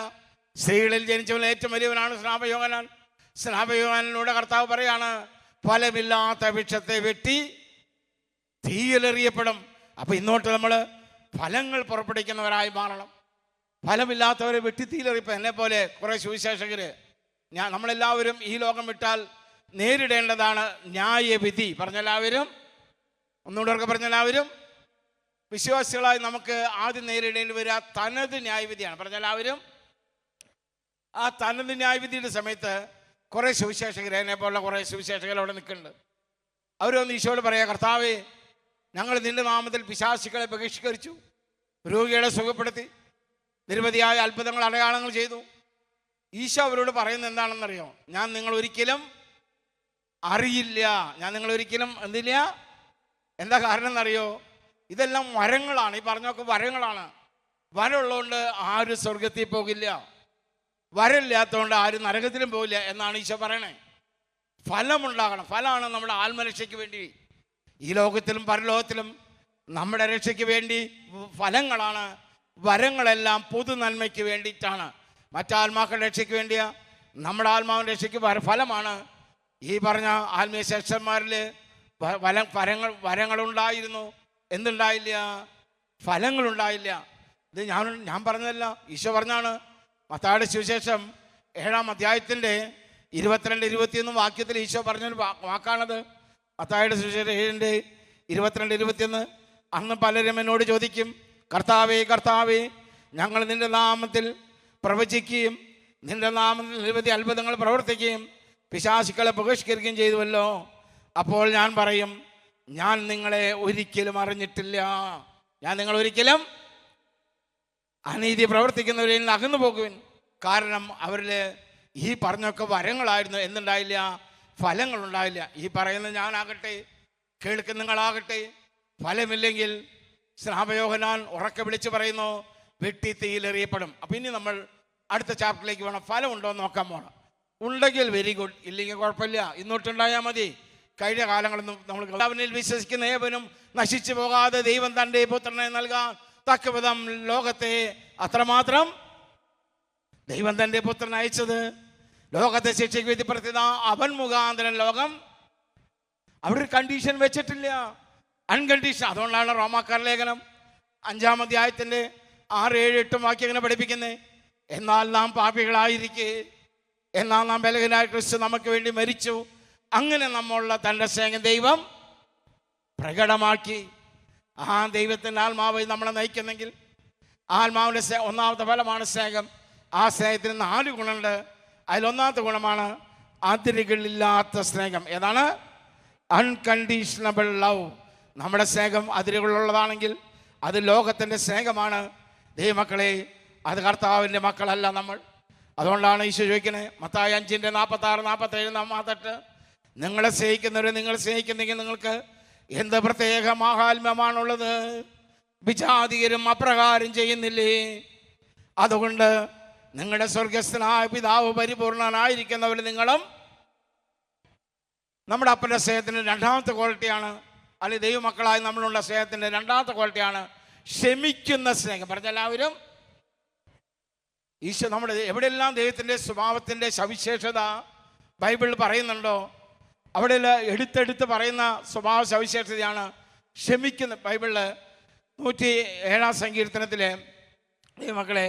സ്ത്രീകളിൽ ജനിച്ചവൻ ഏറ്റവും വലിയവനാണ് സ്നാപയോഹന്നാൻ. സ്നാപയോഹന്നാനിലൂടെ കർത്താവ് പറയാണ്, ഫലമില്ലാത്ത വൃക്ഷത്തെ വെട്ടി തീയിലെറിയപ്പെടും. അപ്പൊ ഇന്നോട്ട് നമ്മൾ ഫലങ്ങൾ പുറപ്പെടുവിക്കുന്നവരായി മാറണം. ഫലമില്ലാത്തവരെ വെട്ടി തീയിലെറിയപ്പോൾ എന്നെ പോലെ കുറെ സുവിശേഷകര്, നമ്മളെല്ലാവരും ഈ ലോകം വിട്ടാൽ നേരിടേണ്ടതാണ് ന്യായവിധി. പറഞ്ഞെല്ലാവരും, ഒന്നുകൂടെ പറഞ്ഞെല്ലാവരും, വിശ്വാസികളായി നമുക്ക് ആദ്യം നേരിടേണ്ടി വരിക തനത് ന്യായവിധിയാണ്. പറഞ്ഞെല്ലാവരും, ആ തനത് ന്യായവിധിയുടെ സമയത്ത് കുറെ സുവിശേഷകർ, എന്നെ പോലുള്ള കുറെ സുവിശേഷകർ അവിടെ നിൽക്കുന്നുണ്ട്. അവരൊന്ന് ഈശോയോട് പറയാ, കർത്താവേ, ഞങ്ങൾ നിന്റെ നാമത്തിൽ പിശാചുക്കളെ ബഹിഷ്കരിച്ചു, രോഗികളെ സുഖപ്പെടുത്തി, നിരവധിയായ അത്ഭുതങ്ങൾ അടയാളങ്ങൾ ചെയ്തു. ഈശോ അവരോട് പറയുന്നത് എന്താണെന്നറിയോ? ഞാൻ നിങ്ങൾ ഒരിക്കലും അറിയില്ല, ഞാൻ നിങ്ങൾ ഒരിക്കലും എന്തില്ല. എന്താ കാരണം എന്നറിയോ? ഇതെല്ലാം വരങ്ങളാണ്. ഈ പറഞ്ഞൊക്കെ വരങ്ങളാണ്. വരമുള്ളതുകൊണ്ട് ആരും സ്വർഗത്തിൽ പോകില്ല, വരമില്ലാത്തതുകൊണ്ട് ആരും നരകത്തിലും പോകില്ല എന്നാണ് ഈശോ പറയണേ. ഫലമുണ്ടാകണം. ഫലമാണ് നമ്മുടെ ആത്മരക്ഷയ്ക്ക് വേണ്ടി, ഈ ലോകത്തിലും പരലോകത്തിലും നമ്മുടെ രക്ഷയ്ക്ക് വേണ്ടി ഫലങ്ങളാണ്. വരങ്ങളെല്ലാം പൊതു നന്മയ്ക്ക് വേണ്ടിയിട്ടാണ്, മറ്റാത്മാക്കളുടെ രക്ഷയ്ക്ക് വേണ്ടിയാ. നമ്മുടെ ആത്മാവിൻ്റെ രക്ഷയ്ക്ക് ഫലമാണ്. ഈ പറഞ്ഞ ആത്മീയ ശ്രേഷ്ഠന്മാരിൽ വരങ്ങളുണ്ടായിരുന്നു, എന്തുണ്ടായില്ല? ഫലങ്ങളുണ്ടായില്ല. ഇത് ഞാൻ പറഞ്ഞതല്ല, ഈശോ പറഞ്ഞാണ്. മത്തായിയുടെ സുവിശേഷം 7-ാം അധ്യായത്തിൻ്റെ 22-21 വാക്യത്തിൽ ഈശോ പറഞ്ഞൊരു വാക്കാണത്. മത്തായിയുടെ സുവിശേഷം 7:22-21. അന്ന് പലരും എന്നോട് ചോദിക്കും, കർത്താവേ കർത്താവേ, ഞങ്ങൾ നിന്റെ നാമത്തിൽ പ്രവചിക്കുകയും നിന്റെ നാമത്തിൽ നിരവധി അത്ഭുതങ്ങൾ പ്രവർത്തിക്കുകയും പിശാചുക്കളെ ബഹിഷ്കരിക്കുകയും ചെയ്തുവല്ലോ. അപ്പോൾ ഞാൻ പറയും, ഞാൻ നിങ്ങളെ ഒരിക്കലും അറിഞ്ഞിട്ടില്ല. ഞാൻ നിങ്ങളൊരിക്കലും അനീതി പ്രവർത്തിക്കുന്നവരിൽ നിന്ന് അകന്നു പോകുവിൻ. കാരണം അവരിൽ ഈ പറഞ്ഞൊക്കെ വരങ്ങളായിരുന്നു, എന്തുണ്ടായില്ല? ഫലങ്ങളുണ്ടായില്ല. ഈ പറയുന്ന ഞാനാകട്ടെ, കേൾക്കുന്ന നിങ്ങളാകട്ടെ, ഫലമില്ലെങ്കിൽ സ്നാപയോഹന്നാൻ ഉറക്കെ വിളിച്ച് പറയുന്നു, വെട്ടി തീയിലെറിയപ്പെടും. അപ്പം ഇനി നമ്മൾ അടുത്ത ചാപ്റ്ററിലേക്ക് വേണം. ഫലം ഉണ്ടോ എന്ന് നോക്കാൻ പോകണം. ഉണ്ടെങ്കിൽ വെരി ഗുഡ്, ഇല്ലെങ്കിൽ കുഴപ്പമില്ല, ഇന്നോട്ടുണ്ടായാൽ മതി. കഴിഞ്ഞ കാലങ്ങളൊന്നും നമ്മൾ അവനിൽ വിശ്വസിക്കുന്ന ഏവനും നശിച്ചു പോകാതെ ദൈവം തൻ്റെ പുത്രനെ നൽകാൻ തക്കവിധം ലോകത്തെ അത്രമാത്രം ദൈവം തൻ്റെ പുത്രനെ അയച്ചത്, ലോകത്തെ ശിക്ഷയ്ക്ക് വിധിപ്പെടുത്തിയ അവൻ മുഖാന്തരം ലോകം. അവിടെ ഒരു കണ്ടീഷൻ വെച്ചിട്ടില്ല, അൺകണ്ടീഷൻ. അതുകൊണ്ടാണ് റോമാക്കാർ ലേഖനം 5-ാം അധ്യായത്തിൻ്റെ 6, 7, 8 വാക്യങ്ങനെ പഠിപ്പിക്കുന്നത്. എന്നാൽ നാം പാപികളായിരിക്കെ, എന്നാൽ നാം ബലഹീനനായ ക്രിസ്തു നമുക്ക് വേണ്ടി മരിച്ചു, അങ്ങനെ നമ്മളുള്ള തൻ്റെ സ്നേഹം ദൈവം പ്രകടമാക്കി. ആ ദൈവത്തിൻ്റെ ആത്മാവ് നമ്മളെ നയിക്കുന്നെങ്കിൽ, ആത്മാവിൻ്റെ ഒന്നാമത്തെ ഫലമാണ് സ്നേഹം. ആ സ്നേഹത്തിന് 4 ഗുണമുണ്ട്. അതിലൊന്നാമത്തെ ഗുണമാണ് അതിരുകളില്ലാത്ത സ്നേഹം. ഏതാണ്? അൺകണ്ടീഷണബിൾ ലവ്. നമ്മുടെ സ്നേഹം അതിരുകളുള്ളതാണെങ്കിൽ അത് ലോകത്തിൻ്റെ സ്നേഹമാണ്. ദൈവമക്കളെ, അത് കർത്താവിൻ്റെ മക്കളല്ല നമ്മൾ. അതുകൊണ്ടാണ് ഈശോ ചോദിക്കുന്നത് മത്തായി 5:46, 47, 48, നിങ്ങളെ സ്നേഹിക്കുന്നവരെ നിങ്ങൾ സ്നേഹിക്കുന്നെങ്കിൽ നിങ്ങൾക്ക് എന്ത് പ്രത്യേക മാഹാത്മ്യമാണുള്ളത്? വിജാതികരും അപ്രകാരം ചെയ്യുന്നില്ലേ? അതുകൊണ്ട് നിങ്ങളുടെ സ്വർഗസ്ഥനായ പിതാവ് പരിപൂർണനായിരിക്കുന്നവർ നിങ്ങളും. നമ്മുടെ അപ്പൻ്റെ സ്നേഹത്തിൻ്റെ രണ്ടാമത്തെ ക്വാളിറ്റിയാണ്, അല്ലെങ്കിൽ ദൈവമക്കളായി നമ്മളുള്ള സ്നേഹത്തിൻ്റെ രണ്ടാമത്തെ ക്വാളിറ്റിയാണ് ക്ഷമിക്കുന്ന സ്നേഹം. പറഞ്ഞെല്ലാവരും ഈശോ നമ്മുടെ എവിടെയെല്ലാം ദൈവത്തിൻ്റെ സ്വഭാവത്തിൻ്റെ സവിശേഷത ബൈബിളിൽ പറയുന്നുണ്ടോ അവിടെ എടുത്തെടുത്ത് പറയുന്ന സ്വഭാവ സവിശേഷതയാണ് ക്ഷമിക്കുന്ന. ബൈബിളിൽ 107-ാം സങ്കീർത്തനത്തിലെ ദൈവമക്കളെ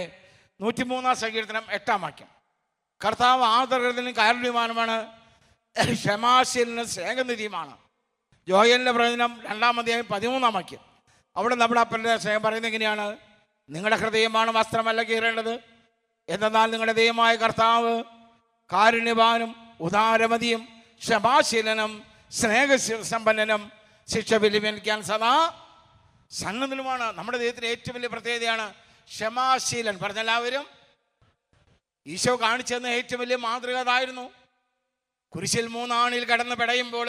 103-ാം സങ്കീർത്തനം 8-ാം വാക്യം, കർത്താവ് ആദരവിനും കാരുണ്യവാനുമാണ്, ക്ഷമാശീലനും സ്നേഹനിധിയുമാണ്. ജോയലിൻ്റെ പ്രവചനം 2-ാം അധ്യായം 13-ാം വാക്യം, അവിടെ നമ്മുടെ അപ്പൻ്റെ സ്നേഹം പറയുന്നത് എങ്ങനെയാണ്? നിങ്ങളുടെ ഹൃദയമാണ് വസ്ത്രമല്ല കീറേണ്ടത്, എന്നാൽ നിങ്ങളുടെ ദൈവമായ കർത്താവ് കാരുണ്യവാനും ഉദാരമതിയും ക്ഷമാശീലനും സ്നേഹസമ്പന്നനും ശിക്ഷ വിലപിക്കാൻ സദാ സന്നദ്ധനുമാണ്. നമ്മുടെ ദൈവത്തിൻ്റെ ഏറ്റവും വലിയ പ്രത്യേകതയാണ് ക്ഷമാശീലൻ. പറഞ്ഞെല്ലാവരും ഈശോ കാണിച്ചെന്ന ഏറ്റവും വലിയ മാതൃക അതായിരുന്നു. കുരിശിൽ 3 ആണിൽ കടന്ന് പിടയുമ്പോൾ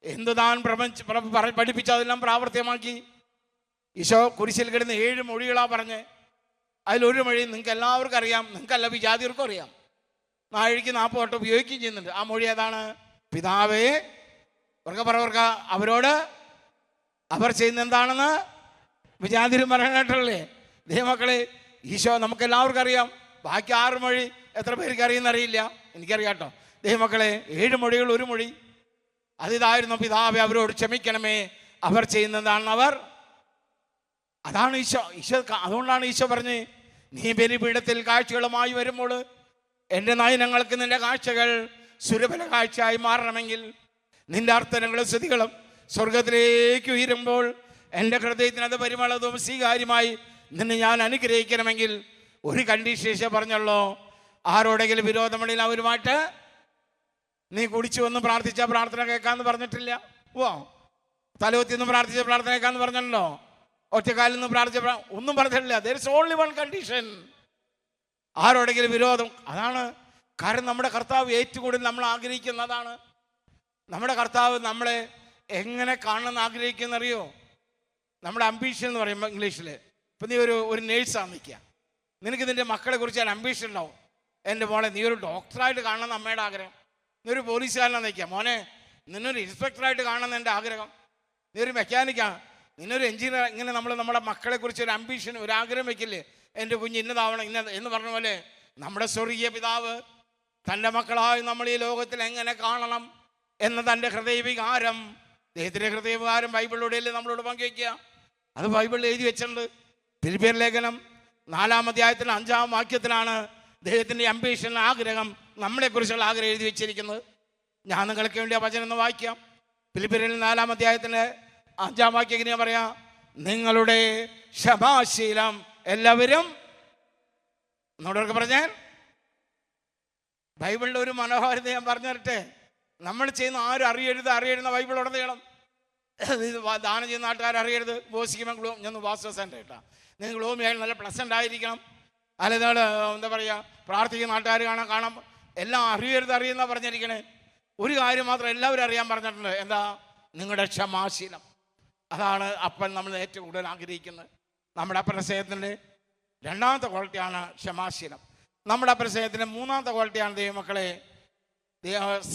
എന്തു താൻ പഠിപ്പിച്ച് അതെല്ലാം പ്രാവർത്തികമാക്കി. ഈശോ കുരിശിൽ കിടന്ന് 7 മൊഴികളാണ് പറഞ്ഞ്. അതിലൊരു മൊഴി നിങ്ങൾക്ക് എല്ലാവർക്കും അറിയാം, നിങ്ങൾക്കല്ല വിജാതിർക്കും അറിയാം. 40 വട്ടം ഉപയോഗിക്കുകയും ചെയ്യുന്നുണ്ട്. ആ മൊഴി ഏതാണ്? പിതാവേ, വർഗ അവരോട് അവർ ചെയ്യുന്ന എന്താണെന്ന് വിജാതിരും പറയാനായിട്ടല്ലേ? ദൈവമക്കളെ, ഈശോ നമുക്കെല്ലാവർക്കും അറിയാം. ബാക്കി 6 മൊഴി എത്ര പേർക്ക് അറിയുന്നറിയില്ല, എനിക്കറിയാം കേട്ടോ. ദൈവമക്കളെ, 7 മൊഴികൾ, ഒരു മൊഴി അതിതായിരുന്നു, പിതാവേ അവരോട് ക്ഷമിക്കണമേ, അവർ ചെയ്യുന്നതാണെന്ന് അവർ. അതാണ് ഈശോ. അതുകൊണ്ടാണ് ഈശോ പറഞ്ഞ്, നീ ബലിപീഠത്തിൽ കാഴ്ചകളുമായി വരുമ്പോൾ എൻ്റെ നയനങ്ങൾക്ക് നിന്റെ കാഴ്ചകൾ സുരഭല കാഴ്ചയായി മാറണമെങ്കിൽ, നിന്റെ അർത്ഥനങ്ങളും സ്തുതികളും സ്വർഗത്തിലേക്ക് ഉയരുമ്പോൾ എൻ്റെ ഹൃദയത്തിനത് പരിമളതും സ്വീകാര്യമായി നിന്നെ ഞാൻ അനുഗ്രഹിക്കണമെങ്കിൽ ഒരു കണ്ടീഷൻ പറഞ്ഞല്ലോ, ആരോടെങ്കിലും വിരോധമുണ്ടെങ്കിൽ അവരുമായിട്ട് നീ കുടിച്ചു വന്ന് പ്രാർത്ഥിച്ച പ്രാർത്ഥന കേൾക്കാമെന്ന് പറഞ്ഞിട്ടില്ല. തലകുത്തിന്ന് പ്രാർത്ഥിച്ച പ്രാർത്ഥന കേൾക്കാമെന്ന് പറഞ്ഞല്ലോ. ഒറ്റക്കാലിൽ നിന്ന് പ്രാർത്ഥിച്ച ഒന്നും പറഞ്ഞിട്ടില്ല. there is only one condition. ആരോടെങ്കിലും വിരോധം. അതാണ് കാരണം നമ്മുടെ കർത്താവ് ഏറ്റവും കൂടുതൽ നമ്മൾ ആഗ്രഹിക്കുന്നതാണ്. നമ്മുടെ കർത്താവ് നമ്മളെ എങ്ങനെ കാണണമെന്ന് ആഗ്രഹിക്കുന്നറിയോ? നമ്മുടെ അംബീഷൻ എന്ന് പറയുമ്പോൾ ഇംഗ്ലീഷിൽ, ഇപ്പം നീ ഒരു നേഴ്സാണ് നിൽക്കുക, നിനക്ക് നിൻ്റെ മക്കളെ കുറിച്ച് ഒരു അംബീഷൻ ഉണ്ടാവും. എൻ്റെ മോളെ നീ ഒരു ഡോക്ടറായിട്ട് കാണണമെന്ന് അമ്മയുടെ ആഗ്രഹം. നീ ഒരു പോലീസുകാരനാണ് നിൽക്കുക, മോനെ നിന്നൊരു ഇൻസ്പെക്ടറായിട്ട് കാണണമെന്ന് എൻ്റെ ആഗ്രഹം. നീ ഒരു മെക്കാനിക്കാണ്, നിന്നൊരു എഞ്ചിനീയർ. ഇങ്ങനെ നമ്മുടെ മക്കളെ കുറിച്ച് ഒരു അംബീഷൻ, ഒരു ആഗ്രഹം വെക്കില്ലേ? എൻ്റെ കുഞ്ഞ് ഇന്നതാവണം എന്ന് പറഞ്ഞ പോലെ നമ്മുടെ സ്വർഗീയ പിതാവ് തൻ്റെ മക്കളായി നമ്മൾ ഈ ലോകത്തിൽ എങ്ങനെ കാണണം എന്ന തൻ്റെ ഹൃദയവികാരം, ദൈവത്തിൻ്റെ ഹൃദയവികാരം ബൈബിളിലൂടെയല്ലേ നമ്മളോട് പങ്കുവയ്ക്കുക. അത് ബൈബിളിൽ എഴുതി വെച്ചിട്ടുണ്ട്. ഫിലിപ്പിയർ ലേഖനം 4-ാം അധ്യായത്തിൽ 5-ാം വാക്യത്തിലാണ് ദൈവത്തിൻ്റെ അംബീഷൻ, ആഗ്രഹം, നമ്മളെക്കുറിച്ചുള്ള ആഗ്രഹം എഴുതി വെച്ചിരിക്കുന്നത്. ഞാൻ നിങ്ങൾക്ക് വേണ്ടി ആ വചനം ഒന്ന് വായിക്കാം. ഫിലിപ്പിയർ 4-ാം അധ്യായത്തിൻ്റെ 5-ാം വാക്യം എങ്ങനെയാ പറയാ? നിങ്ങളുടെ ക്ഷമാശീലം എല്ലാവരും. എന്നോടൊക്കെ പറഞ്ഞാൽ ബൈബിളിൻ്റെ ഒരു മനോഹാരിത ഞാൻ പറഞ്ഞു തരട്ടെ. നമ്മൾ ചെയ്യുന്ന ആരും അറിയരുന്ന ബൈബിൾ ഉടനെ ചെയ്യണം. ഇത് ദാനം ചെയ്യുന്ന നാട്ടുകാർ അറിയരുത്. ബോസിക്കുമ്പോൾ ഞാൻ വാസ്തവസൻ്റെ കേട്ടാ, നിങ്ങൾ ഗ്ലോമിയായാലും നല്ല പ്ലസൻ്റ് ആയിരിക്കണം. അല്ലെങ്കിൽ എന്താ പറയുക, പ്രാർത്ഥിക്കുന്ന നാട്ടുകാർ കാണാം. എല്ലാം അറിയുന്ന പറഞ്ഞിരിക്കണേ. ഒരു കാര്യം മാത്രം എല്ലാവരും അറിയാൻ പറഞ്ഞിട്ടുണ്ട്. എന്താ? നിങ്ങളുടെ ക്ഷമാശീലം. അതാണ് അപ്പൻ നമ്മൾ ഏറ്റവും കൂടുതൽ ആഗ്രഹിക്കുന്നത്. നമ്മുടെ അപ്പൻ്റെ സ്നേഹത്തിൻ്റെ രണ്ടാമത്തെ ക്വാളിറ്റിയാണ് ക്ഷമാശീലം. നമ്മുടെ അപ്പൻ്റെ സ്നേഹത്തിൻ്റെ മൂന്നാമത്തെ ക്വാളിറ്റിയാണ് ദൈവമക്കളെ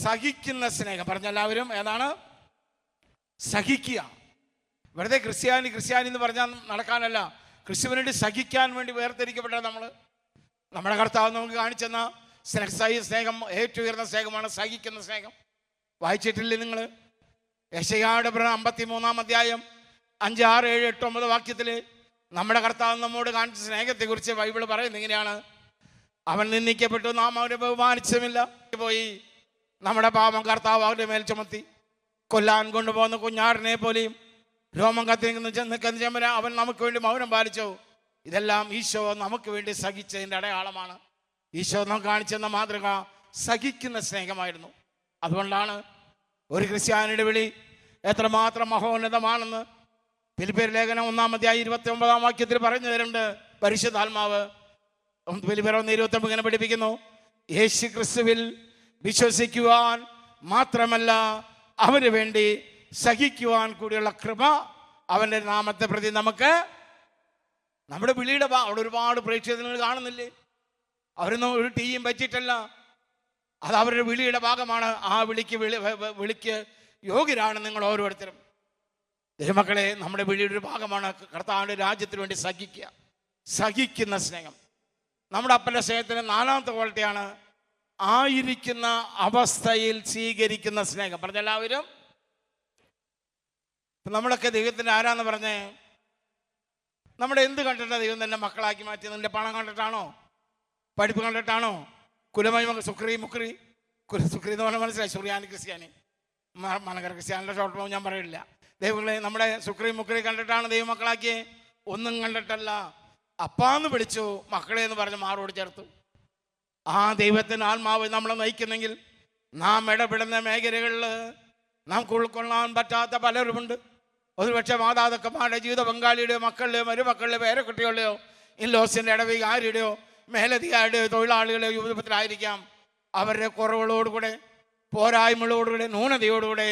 സഹിക്കുന്ന സ്നേഹം. പറഞ്ഞെല്ലാവരും ഏതാണ്? സഹിക്കുക. വെറുതെ ക്രിസ്ത്യാനി എന്ന് പറഞ്ഞാൽ നടക്കാനല്ല, ക്രിസ്തുവിന് വേണ്ടി സഹിക്കാൻ വേണ്ടി വേർതിരിക്കപ്പെട്ട നമ്മുടെ കർത്താവ് നമുക്ക് കാണിച്ചെന്ന സ്നേഹം ഏറ്റവും ഉയർന്ന സ്നേഹമാണ് സഹിക്കുന്ന സ്നേഹം. വായിച്ചിട്ടില്ലേ നിങ്ങൾ? യെശയ്യായുടെ 53-ാം അധ്യായം 5, 6, 7, 8, 9 വാക്യത്തിൽ നമ്മുടെ കർത്താവ് നമ്മോട് കാണിച്ച സ്നേഹത്തെക്കുറിച്ച് ബൈബിൾ പറയുന്നത് ഇങ്ങനെയാണ്: അവൻ നിന്ദിക്കപ്പെട്ടു, നാം അവനെ ബഹുമാനിച്ചുമില്ല. പോയി നമ്മുടെ പാപം കർത്താവ് അവരുടെ മേൽ ചുമത്തി. കൊല്ലാൻ കൊണ്ടുപോകുന്ന കുഞ്ഞാടിനെ പോലെയും രോമം കത്തി നിൽക്കുന്ന ചെമ്മര അവൻ നമുക്ക് വേണ്ടി മൗനം പാലിച്ചു. ഇതെല്ലാം ഈശോ നമുക്ക് വേണ്ടി സഹിച്ചതിൻ്റെ അടയാളമാണ്. ഈശോ നമുക്ക് കാണിച്ചെന്ന മാതൃക സഹിക്കുന്ന സ്നേഹമായിരുന്നു. അതുകൊണ്ടാണ് ഒരു ക്രിസ്ത്യാനിയുടെ വിളി എത്രമാത്രം മഹോന്നതമാണെന്ന് ഫിലിപ്പിയർ ലേഖനം 1-29 വാക്യത്തിൽ പറഞ്ഞു തരുന്നുണ്ട് പരിശുദ്ധാത്മാവ്. ഫിലിപ്പിയർ 1:29 ഇങ്ങനെ പഠിപ്പിക്കുന്നു, യേശു ക്രിസ്തുവിൽ വിശ്വസിക്കുവാൻ മാത്രമല്ല അവന് വേണ്ടി സഹിക്കുവാൻ കൂടിയുള്ള കൃപ അവൻ്റെ നാമത്തെ പ്രതി നമുക്ക്. നമ്മുടെ വിളിയുടെ അവിടെ ഒരുപാട് പ്രേക്ഷകർ കാണുന്നില്ലേ? അവരൊന്നും ഒരു ടീയും പറ്റിയിട്ടല്ല, അത് അവരുടെ വിളിയുടെ ഭാഗമാണ്. ആ വിളിക്ക് യോഗ്യരാണ് നിങ്ങൾ ഓരോരുത്തരും. ദൈവമക്കളെ, നമ്മുടെ വിളിയുടെ ഒരു ഭാഗമാണ് കർത്താവിൻ്റെ രാജ്യത്തിന് വേണ്ടി സഹിക്കുക, സഹിക്കുന്ന സ്നേഹം. നമ്മുടെ അപ്പൻ്റെ സ്നേഹത്തിന് 4ാമത്തെ ക്വാളിറ്റിയാണ് ആയിരിക്കുന്ന അവസ്ഥയിൽ സ്വീകരിക്കുന്ന സ്നേഹം. പറഞ്ഞെല്ലാവരും നമ്മളൊക്കെ ദൈവത്തിൻ്റെ ആരാന്ന് പറഞ്ഞേ? നമ്മുടെ എന്ത് കണ്ടിട്ടാണ് ദൈവം തന്നെ മക്കളാക്കി മാറ്റിയത്? നിന്റെ പണം കണ്ടിട്ടാണോ? പഠിപ്പ് കണ്ടിട്ടാണോ? കുലമഹിമ സുക്രി മുക്രി സുക്രി എന്ന് പറഞ്ഞാൽ മനസ്സിലായി, സുറിയാനി ക്രിസ്ത്യാനി, മനകര ക്രിസ്ത്യാനിയുടെ ഷോർട്ട് ഫോം ഞാൻ പറയില്ല. ദൈവങ്ങളെ, നമ്മുടെ സുക്രി മുക്രി കണ്ടിട്ടാണ് ദൈവം മക്കളാക്കിയേ? ഒന്നും കണ്ടിട്ടല്ല. അപ്പാന്ന് വിളിച്ചു, മക്കളെ എന്ന് പറഞ്ഞ് മാറോട് ചേർത്തു. ആ ദൈവത്തിന് ആത്മാവ് നമ്മളെ നയിക്കുന്നെങ്കിൽ നാം ഇടപെടുന്ന മേഖലകളിൽ നമുക്ക് ഉൾക്കൊള്ളാൻ പറ്റാത്ത പലരുമുണ്ട്. ഒരുപക്ഷെ മാതാപിതാക്കന്മാരുടെ ജീവിത പങ്കാളിയുടെയോ മക്കളുടെയോ മരുമക്കളുടെയോ പേരക്കുട്ടികളുടെയോ ഇൻലോസിൻ്റെ ഇടവികാരിയുടെയോ മേലധികാരിയുടെയോ തൊഴിലാളികളുടെയോ യുവത്വത്തിലായിരിക്കാം. അവരുടെ കുറവുകളോടുകൂടെ, പോരായ്മകളോടുകൂടെ, ന്യൂനതയോടുകൂടെ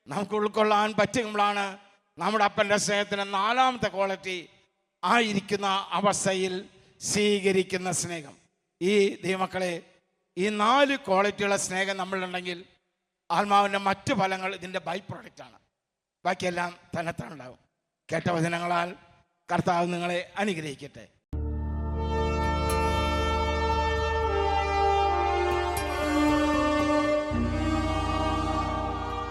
നമുക്ക് ഉൾക്കൊള്ളാൻ പറ്റുമ്പോഴാണ് നമ്മുടെ അപ്പൻ്റെ സ്നേഹത്തിന് 4ാമത്തെ ക്വാളിറ്റി ആയിരിക്കുന്ന അവസ്ഥയിൽ സ്വീകരിക്കുന്ന സ്നേഹം. ഈ ദൈവമക്കളെ, ഈ 4 ക്വാളിറ്റിയുള്ള സ്നേഹം നമ്മളുണ്ടെങ്കിൽ ആത്മാവിൻ്റെ മറ്റു ഫലങ്ങൾ ഇതിൻ്റെ ബൈ പ്രോഡക്റ്റാണ്. ബാക്കിയെല്ലാം തന്നെത്താനുണ്ടാകും. കേട്ട വചനങ്ങളാൽ കർത്താവ് നിങ്ങളെ അനുഗ്രഹിക്കട്ടെ.